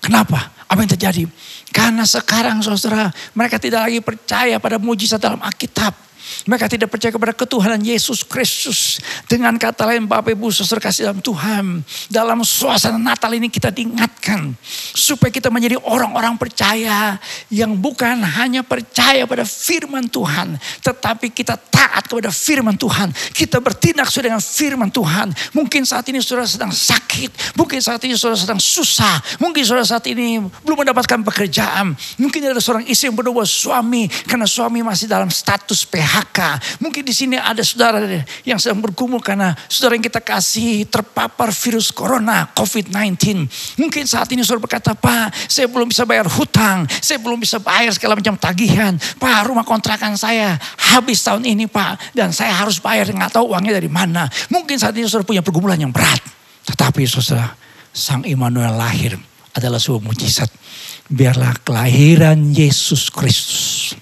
Kenapa? Apa yang terjadi? Karena sekarang saudara, mereka tidak lagi percaya pada mujizat dalam Alkitab. Mereka tidak percaya kepada ketuhanan Yesus Kristus. Dengan kata lain Bapak Ibu saudara kasih dalam Tuhan. Dalam suasana Natal ini kita diingatkan. Supaya kita menjadi orang-orang percaya. Yang bukan hanya percaya pada firman Tuhan. Tetapi kita taat kepada firman Tuhan. Kita bertindak sesuai dengan firman Tuhan. Mungkin saat ini saudara sedang sakit. Mungkin saat ini saudara sedang susah. Mungkin saudara saat ini belum mendapatkan pekerjaan. Mungkin ada seorang istri yang berdua suami. Karena suami masih dalam status PHK. Mungkin di sini ada saudara yang sedang bergumul karena saudara yang kita kasih terpapar virus corona COVID-19. Mungkin saat ini saudara berkata, Pak, saya belum bisa bayar hutang, saya belum bisa bayar segala macam tagihan. Pak, rumah kontrakan saya habis tahun ini Pak, dan saya harus bayar, nggak tahu uangnya dari mana. Mungkin saat ini saudara punya pergumulan yang berat. Tetapi saudara, Sang Immanuel lahir adalah sebuah mujizat. Biarlah kelahiran Yesus Kristus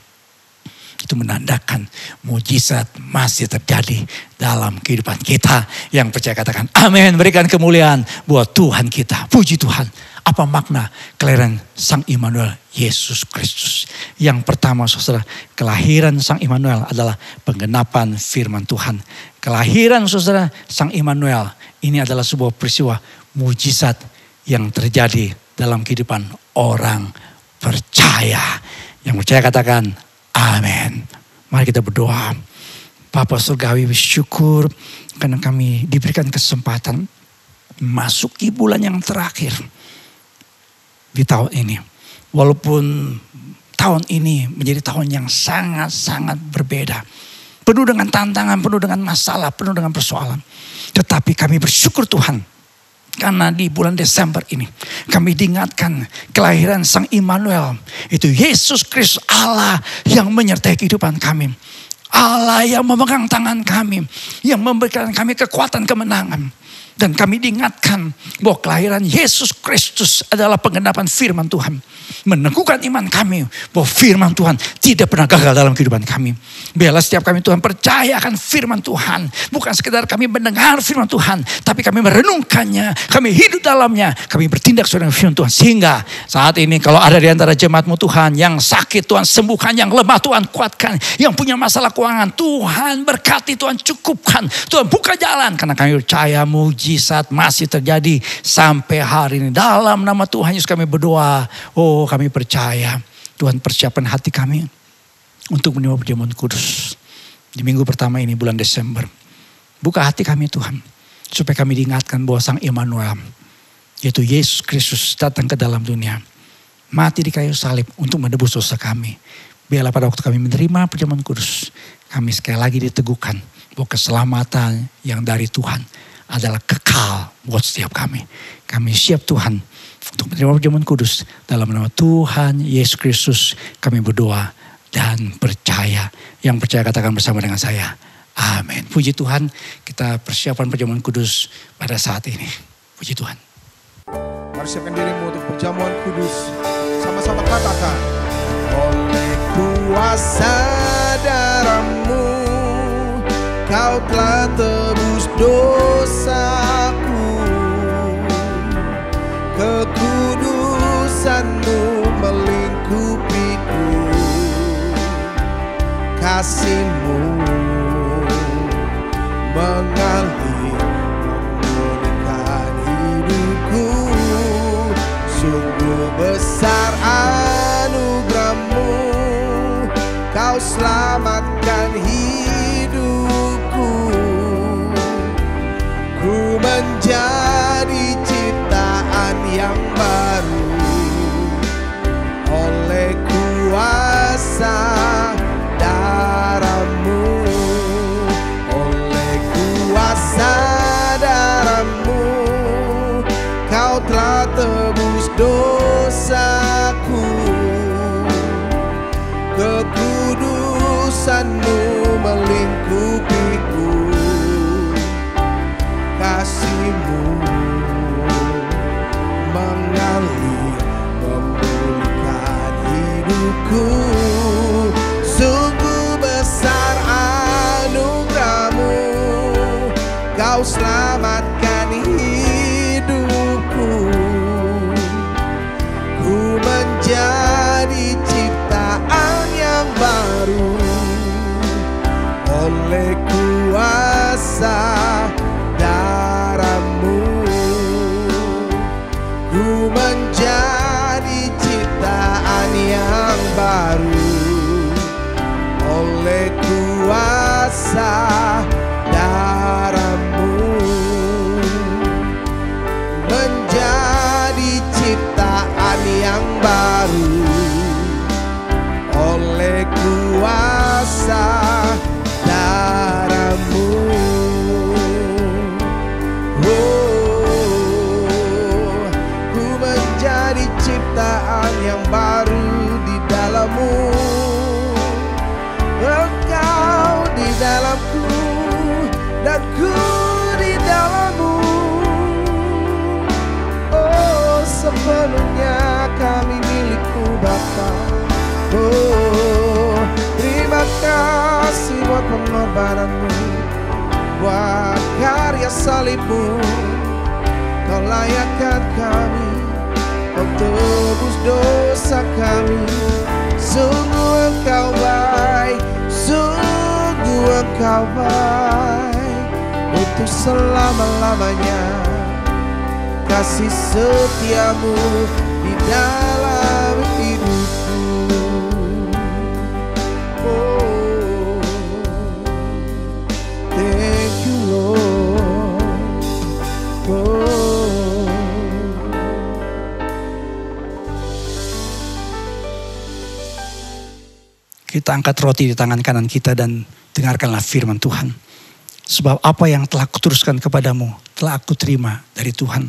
itu menandakan mujizat masih terjadi dalam kehidupan kita. Yang percaya katakan amin. Berikan kemuliaan buat Tuhan kita. Puji Tuhan. Apa makna kelahiran Sang Immanuel Yesus Kristus? Yang pertama saudara, kelahiran Sang Immanuel adalah penggenapan firman Tuhan. Kelahiran saudara Sang Immanuel ini adalah sebuah peristiwa mujizat yang terjadi dalam kehidupan orang percaya. Yang percaya katakan amin. Mari kita berdoa. Bapa Surgawi, bersyukur karena kami diberikan kesempatan masuki bulan yang terakhir di tahun ini. Walaupun tahun ini menjadi tahun yang sangat-sangat berbeda. Penuh dengan tantangan, penuh dengan masalah, penuh dengan persoalan. Tetapi kami bersyukur Tuhan. Karena di bulan Desember ini kami diingatkan kelahiran Sang Immanuel. Itu Yesus Kristus, Allah yang menyertai kehidupan kami. Allah yang memegang tangan kami. Yang memberikan kami kekuatan kemenangan. Dan kami diingatkan bahwa kelahiran Yesus Kristus adalah penggenapan firman Tuhan. Meneguhkan iman kami bahwa firman Tuhan tidak pernah gagal dalam kehidupan kami. Biarlah setiap kami Tuhan percaya akan firman Tuhan. Bukan sekedar kami mendengar firman Tuhan, tapi kami merenungkannya, kami hidup dalamnya, kami bertindak sesuai dengan firman Tuhan. Sehingga saat ini kalau ada di antara jemaat-Mu Tuhan yang sakit, Tuhan sembuhkan, yang lemah Tuhan kuatkan, yang punya masalah keuangan Tuhan berkati, Tuhan cukupkan, Tuhan buka jalan. Karena kami percaya mujizat masih terjadi sampai hari ini. Dalam nama Tuhan Yesus kami berdoa. Oh, kami percaya Tuhan persiapkan hati kami untuk menerima perjamuan kudus. Di minggu pertama ini bulan Desember. Buka hati kami Tuhan. Supaya kami diingatkan bahwa Sang Immanuel, yaitu Yesus Kristus, datang ke dalam dunia. Mati di kayu salib untuk menebus dosa kami. Biarlah pada waktu kami menerima perjamuan kudus, kami sekali lagi diteguhkan bahwa keselamatan yang dari Tuhan adalah kekal buat setiap kami. Kami siap Tuhan untuk menerima perjamuan kudus. Dalam nama Tuhan Yesus Kristus kami berdoa dan percaya. Yang percaya katakan bersama dengan saya. Amin. Puji Tuhan, kita persiapkan perjamuan kudus pada saat ini. Puji Tuhan. Mari siapkan dirimu untuk perjamuan kudus. Sama-sama katakan. Oleh kuasa darah-Mu, Kau telah tebus dosaku. Kekudusan-Mu melingkupiku. Kasih-Mu mengalir memulihkan hidupku. Sungguh besar anugerah-Mu, Kau selamatkan hidupku. Ku menjadi ciptaan yang baru oleh kuasa darah-Mu, oleh kuasa darah-Mu, Kau telah tebus dosaku. selamatkan hidupku. Ku menjadi ciptaan yang baru oleh kuasa darah-Mu. Ku menjadi ciptaan yang baru oleh kuasa darah-Mu. Menjadi ciptaan yang baru oleh kuasa darah-Mu. Oh, ku menjadi ciptaan yang baru di dalam-Mu. Engkau di dalamku dan ku di dalam-Mu. Oh, sepenuhnya kami milik-Mu Bapa. Oh, terima kasih buat pengorbanan-Mu, buat karya salib-Mu. Kau layakkan kami, Kau tebus dosa kami. Sungguh Engkau baik, sungguh Engkau baik. Untuk selama-lamanya kasih setia-Mu di dalam hidupku. Oh, thank you Lord. Oh, kita angkat roti di tangan kanan kita dan dengarkanlah firman Tuhan. Sebab apa yang telah kuteruskan kepadamu telah aku terima dari Tuhan.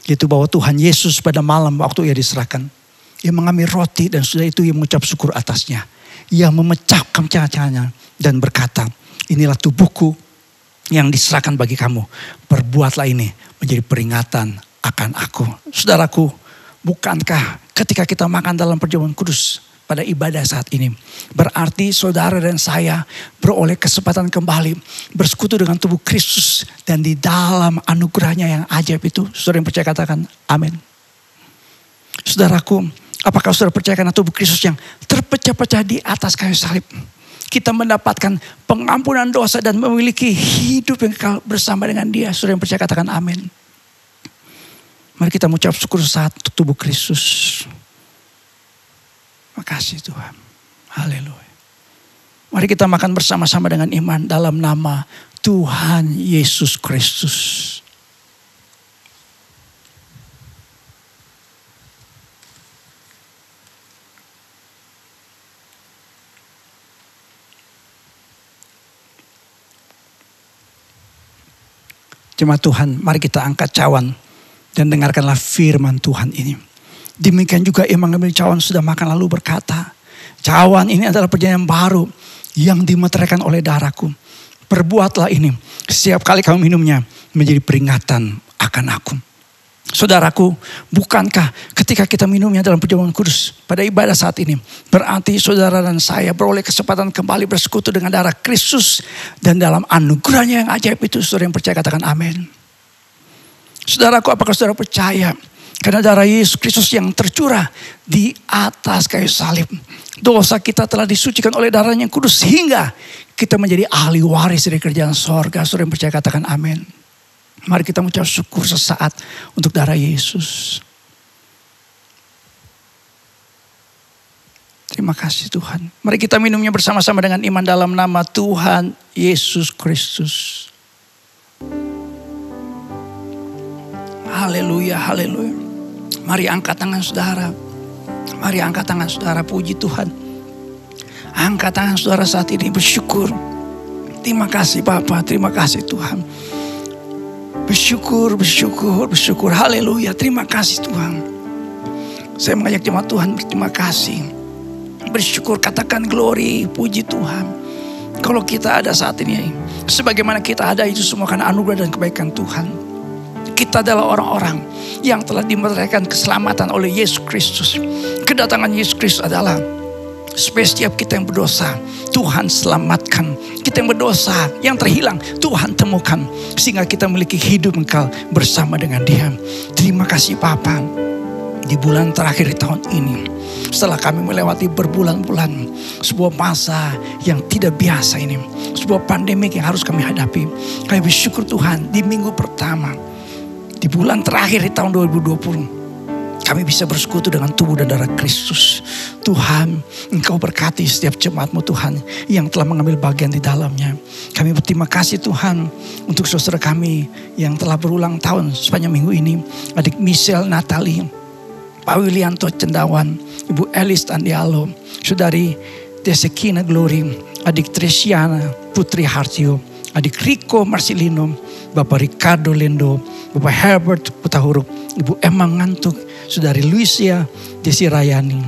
Yaitu bahwa Tuhan Yesus pada malam waktu ia diserahkan, ia mengambil roti dan sudah itu ia mengucap syukur atasnya. Ia memecahkan cacahnya dan berkata, inilah tubuhku yang diserahkan bagi kamu. Perbuatlah ini menjadi peringatan akan aku. Saudaraku, bukankah ketika kita makan dalam perjamuan kudus pada ibadah saat ini, berarti saudara dan saya beroleh kesempatan kembali bersekutu dengan tubuh Kristus, dan di dalam anugerahnya yang ajaib itu, saudara yang percaya katakan amin. Saudaraku, apakah saudara percaya karena tubuh Kristus yang terpecah-pecah di atas kayu salib, kita mendapatkan pengampunan dosa dan memiliki hidup yang kekal bersama dengan Dia? Saudara yang percaya katakan amin. Mari kita mengucap syukur saat tubuh Kristus. Makasih Tuhan. Haleluya. Mari kita makan bersama-sama dengan iman dalam nama Tuhan Yesus Kristus. Jemaat Tuhan, mari kita angkat cawan dan dengarkanlah firman Tuhan ini. Demikian juga ia mengambil cawan sudah makan lalu berkata, cawan ini adalah perjanjian baru yang dimeteraikan oleh darahku. Perbuatlah ini setiap kali kamu minumnya menjadi peringatan akan aku. Saudaraku, bukankah ketika kita minumnya dalam perjamuan kudus pada ibadah saat ini, berarti saudara dan saya beroleh kesempatan kembali bersekutu dengan darah Kristus, dan dalam anugerahnya yang ajaib itu, saudara yang percaya katakan amin. Saudaraku, apakah saudara percaya karena darah Yesus Kristus yang tercurah di atas kayu salib, dosa kita telah disucikan oleh darahnya yang kudus sehingga kita menjadi ahli waris dari kerajaan sorga? Saudara yang percaya katakan amin. Mari kita mengucap syukur sesaat untuk darah Yesus. Terima kasih Tuhan. Mari kita minumnya bersama-sama dengan iman dalam nama Tuhan Yesus Kristus. Haleluya, haleluya. Mari angkat tangan saudara. Mari angkat tangan saudara, puji Tuhan. Angkat tangan saudara saat ini bersyukur. Terima kasih Bapa, terima kasih Tuhan. Bersyukur, bersyukur, bersyukur. Haleluya, terima kasih Tuhan. Saya mengajak jemaat Tuhan berterima kasih. Bersyukur, katakan glory, puji Tuhan. Kalau kita ada saat ini, sebagaimana kita ada itu semua karena anugerah dan kebaikan Tuhan. Kita adalah orang-orang yang telah dimeteraikan keselamatan oleh Yesus Kristus. Kedatangan Yesus Kristus adalah Supaya setiap kita yang berdosa, Tuhan selamatkan. Kita yang berdosa, yang terhilang, Tuhan temukan. Sehingga kita memiliki hidup Engkau bersama dengan Dia. Terima kasih Bapa. Di bulan terakhir di tahun ini, setelah kami melewati berbulan-bulan sebuah masa yang tidak biasa ini, sebuah pandemik yang harus kami hadapi, kami bersyukur Tuhan di minggu pertama, di bulan terakhir di tahun 2020, kami bisa bersekutu dengan tubuh dan darah Kristus. Tuhan, Engkau berkati setiap jemaat-Mu Tuhan yang telah mengambil bagian di dalamnya. Kami berterima kasih Tuhan untuk saudara kami yang telah berulang tahun sepanjang minggu ini. Adik Michelle Natali, Pak Wilianto Cendawan, Ibu Elis Tandialo, Saudari Desekina Glory, Adik Tresiana Putri Hartio, Adik Riko Marcelino, Bapak Ricardo Lendo, Bapak Herbert Putahuruk, Ibu Emma Ngantuk, Saudari Luisia Desi Rayani,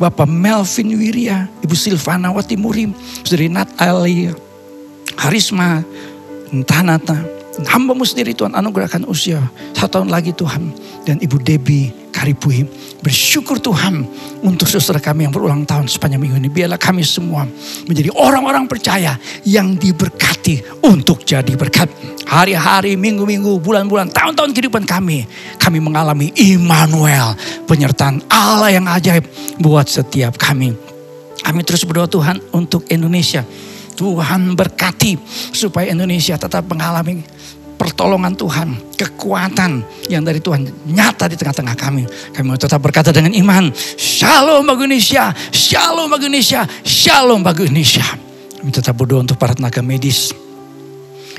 Bapak Melvin Wirya, Ibu Silvana Watimuri, Saudari Nat Ali Harisma Tanata. Hamba-Mu sendiri Tuhan anugerahkan usia 1 tahun lagi Tuhan. Dan Ibu Debbie Karipui. Bersyukur Tuhan untuk saudara kami yang berulang tahun sepanjang minggu ini. Biarlah kami semua menjadi orang-orang percaya yang diberkati untuk jadi berkat. Hari-hari, minggu-minggu, bulan-bulan, tahun-tahun kehidupan kami. Kami mengalami Immanuel. Penyertaan Allah yang ajaib buat setiap kami. Kami terus berdoa Tuhan untuk Indonesia. Tuhan berkati supaya Indonesia tetap mengalami pertolongan Tuhan, kekuatan yang dari Tuhan nyata di tengah-tengah kami. Kami mau tetap berkata dengan iman, Shalom bagi Indonesia, Shalom bagi Indonesia, Shalom bagi Indonesia. Kami tetap berdoa untuk para tenaga medis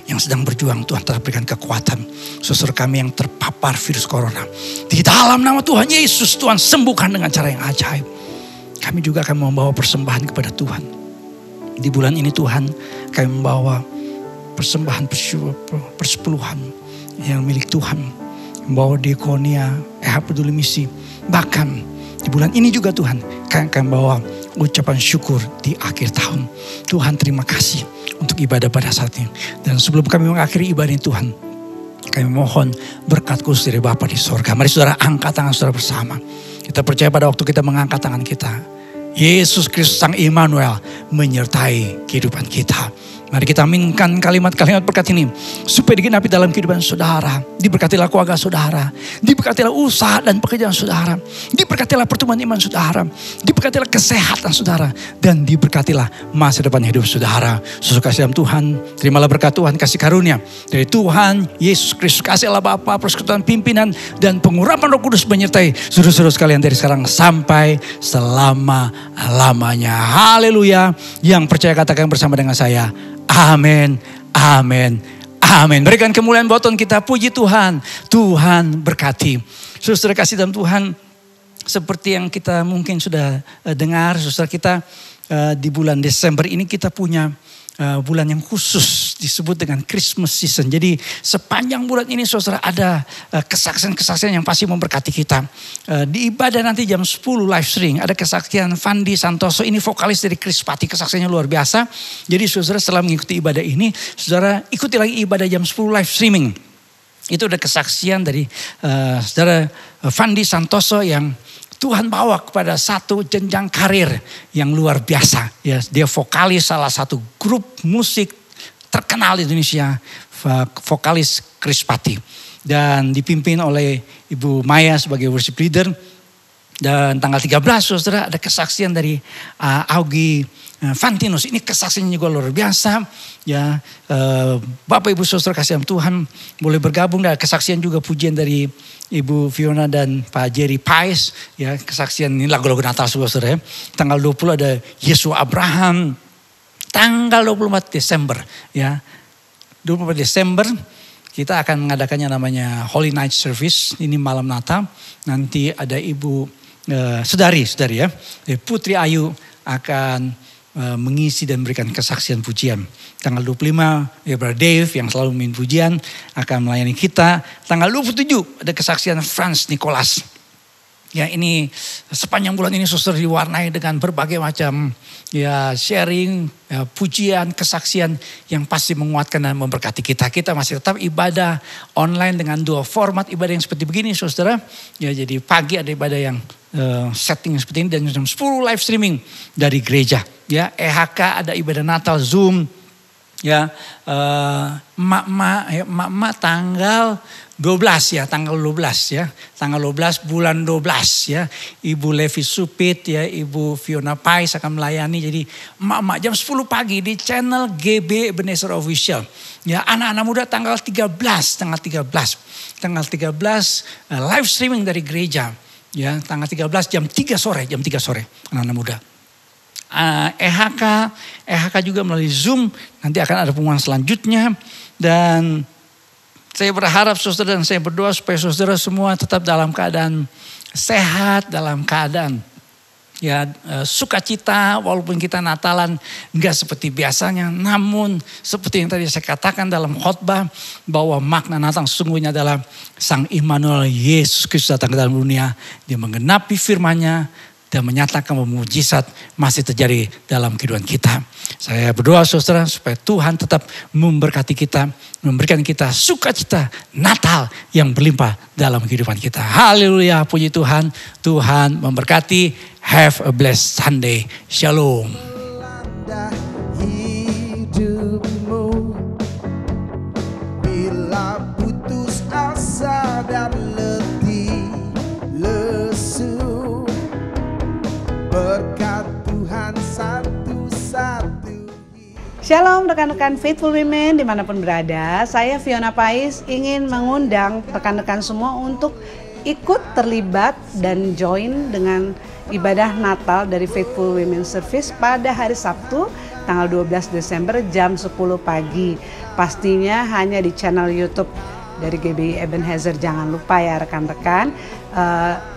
yang sedang berjuang. Tuhan tetap berikan kekuatan. Saudara kami yang terpapar virus corona, di dalam nama Tuhan Yesus, Tuhan sembuhkan dengan cara yang ajaib. Kami juga akan membawa persembahan kepada Tuhan. Di bulan ini Tuhan, kami membawa persembahan persepuluhan yang milik Tuhan. Membawa diakonia, peduli misi. Bahkan di bulan ini juga Tuhan, kami akan membawa ucapan syukur di akhir tahun. Tuhan terima kasih untuk ibadah pada saat ini. Dan sebelum kami mengakhiri ibadah ini Tuhan, kami mohon berkat khusus dari Bapa di sorga. Mari saudara angkat tangan saudara bersama. Kita percaya pada waktu kita mengangkat tangan kita, Yesus Kristus Sang Immanuel menyertai kehidupan kita. Mari kita aminkan kalimat-kalimat berkat ini supaya digenapi dalam kehidupan saudara. Diberkatilah keluarga saudara, diberkatilah usaha dan pekerjaan saudara, diberkatilah pertumbuhan iman saudara, diberkatilah kesehatan saudara, dan diberkatilah masa depan hidup saudara. Saudara kasih dalam Tuhan, terimalah berkat Tuhan, kasih karunia dari Tuhan Yesus Kristus, kasih Allah Bapa, persekutuan pimpinan dan pengurapan Roh Kudus menyertai saudara-saudara sekalian dari sekarang sampai selama-lamanya. Haleluya. Yang percaya katakan bersama dengan saya, amin, amin, amin. Berikan kemuliaan buat Tuhan kita, puji Tuhan. Tuhan berkati. Saudara kasih dalam Tuhan, seperti yang kita mungkin sudah dengar, saudara kita di bulan Desember ini kita punya bulan yang khusus disebut dengan Christmas season. Jadi sepanjang bulan ini saudara ada kesaksian-kesaksian yang pasti memberkati kita. Di ibadah nanti jam 10 live streaming ada kesaksian Fandi Santoso, ini vokalis dari Krispati, kesaksiannya luar biasa. Jadi saudara setelah mengikuti ibadah ini, saudara ikuti lagi ibadah jam 10 live streaming. Itu ada kesaksian dari saudara Fandi Santoso yang Tuhan bawa kepada satu jenjang karir yang luar biasa. Ya, dia vokalis salah satu grup musik terkenal di Indonesia, vokalis Krispati. Dan dipimpin oleh Ibu Maya sebagai worship leader. Dan tanggal 13 saudara ada kesaksian dari Augie Fantinus. Ini kesaksiannya juga luar biasa. Ya, Bapak Ibu saudara kasih Tuhan boleh bergabung. Dan kesaksian juga pujian dari Ibu Fiona dan Pak Jerry Pais. Ya, kesaksian ini lagu-lagu Natal saudara ya. Tanggal 20 ada Yesus Abraham. Tanggal 24 Desember ya. 24 Desember kita akan mengadakannya namanya Holy Night Service. Ini malam Natal. Nanti ada Ibu saudari ya. Putri Ayu akan mengisi dan memberikan kesaksian pujian. Tanggal 25 ya Brother Dave yang selalu memimpin pujian akan melayani kita. Tanggal 27 ada kesaksian Franz Nicholas. Ya, ini sepanjang bulan ini saudara diwarnai dengan berbagai macam ya sharing, ya, pujian, kesaksian yang pasti menguatkan dan memberkati kita. Kita masih tetap ibadah online dengan 2 format ibadah yang seperti begini saudara. Ya, jadi pagi ada ibadah yang setting seperti ini dan jam 10 live streaming dari gereja. Ya, EHK ada ibadah Natal Zoom. Ya, emak-emak tanggal 12 ya, tanggal 12 ya. Tanggal 12 bulan 12 ya. Ibu Levi Supit ya, Ibu Fiona Pais akan melayani. Jadi emak-emak jam 10 pagi di channel GB Ebenezer Official. Ya, anak-anak muda tanggal 13 live streaming dari gereja. Ya, tanggal 13 jam 3 sore anak-anak muda. EHK juga melalui Zoom, nanti akan ada pengumuman selanjutnya. Dan saya berharap saudara dan saya berdoa supaya saudara semua tetap dalam keadaan sehat, dalam keadaan ya sukacita, walaupun kita Natalan enggak seperti biasanya. Namun seperti yang tadi saya katakan dalam khotbah, bahwa makna Natal sesungguhnya adalah Sang Immanuel, Yesus Kristus datang ke dalam dunia. Dia menggenapi firman-Nya dan menyatakan bahwa mujizat masih terjadi dalam kehidupan kita. Saya berdoa saudara supaya Tuhan tetap memberkati kita, memberikan kita sukacita Natal yang berlimpah dalam kehidupan kita. Haleluya, puji Tuhan. Tuhan memberkati. Have a blessed Sunday. Shalom. Hidupmu bila putus asa dan letih lesu, berkat Tuhan satu-satu. Shalom rekan-rekan Faithful Women dimanapun berada. Saya Fiona Pais ingin mengundang rekan-rekan semua untuk ikut terlibat dan join dengan ibadah Natal dari Faithful Women Service pada hari Sabtu tanggal 12 Desember jam 10 pagi. Pastinya hanya di channel YouTube dari GBI Ebenezer. Jangan lupa ya rekan-rekan.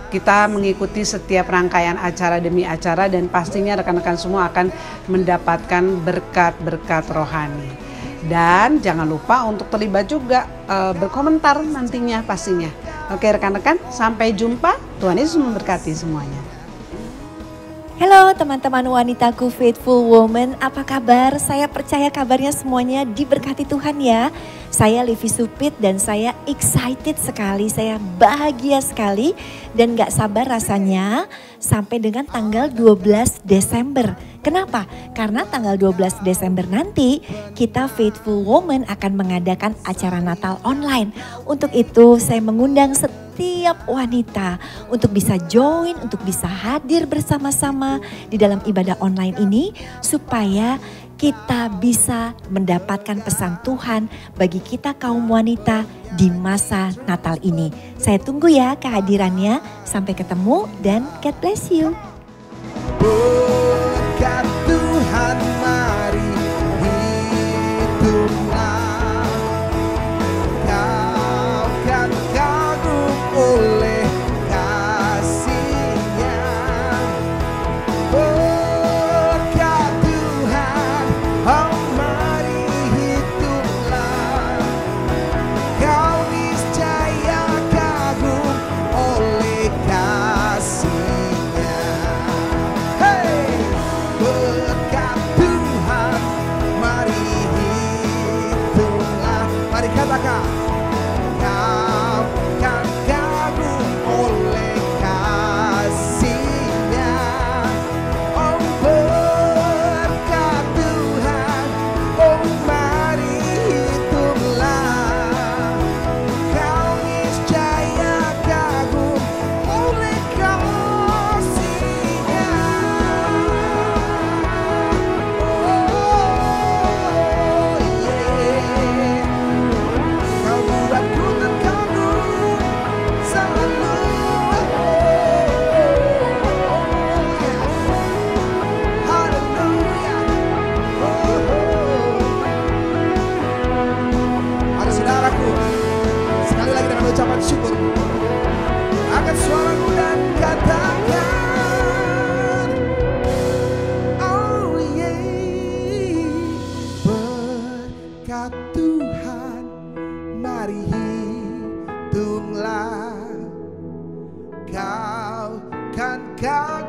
Kita mengikuti setiap rangkaian acara demi acara dan pastinya rekan-rekan semua akan mendapatkan berkat-berkat rohani. Dan jangan lupa untuk terlibat juga berkomentar nantinya pastinya. Oke rekan-rekan, sampai jumpa. Tuhan Yesus memberkati semuanya. Halo teman-teman wanitaku Faithful Woman, apa kabar? Saya percaya kabarnya semuanya diberkati Tuhan ya. Saya Levi Supit dan saya excited sekali, saya bahagia sekali dan gak sabar rasanya sampai dengan tanggal 12 Desember. Kenapa? Karena tanggal 12 Desember nanti kita Faithful Woman akan mengadakan acara Natal online. Untuk itu saya mengundang setiap wanita untuk bisa join, untuk bisa hadir bersama-sama di dalam ibadah online ini supaya kita bisa mendapatkan pesan Tuhan bagi kita kaum wanita di masa Natal ini. Saya tunggu ya kehadirannya. Sampai ketemu dan God bless you. Berkat Tuhan mari hitunglah, kau kan kagum oleh kasih-Nya. Berkat Tuhan, oh mari hitunglah, kau niscaya kagum oleh kasih-Nya. Hey! Berkat Tuhan, mari hitunglah. Mari katakan, kau kan kagum oleh kasih-Nya. Oh berkat Tuhan, oh mari hitunglah, kau niscaya kagum oleh kasih-Nya. Kau buatku terkagum selalu. Haleluya. Ada saudaraku, sekali lagi dengan ucapan syukur, angkat suaramu dan katakan, oh yeah. Berkat Tuhan, mari hitunglah, kau Kau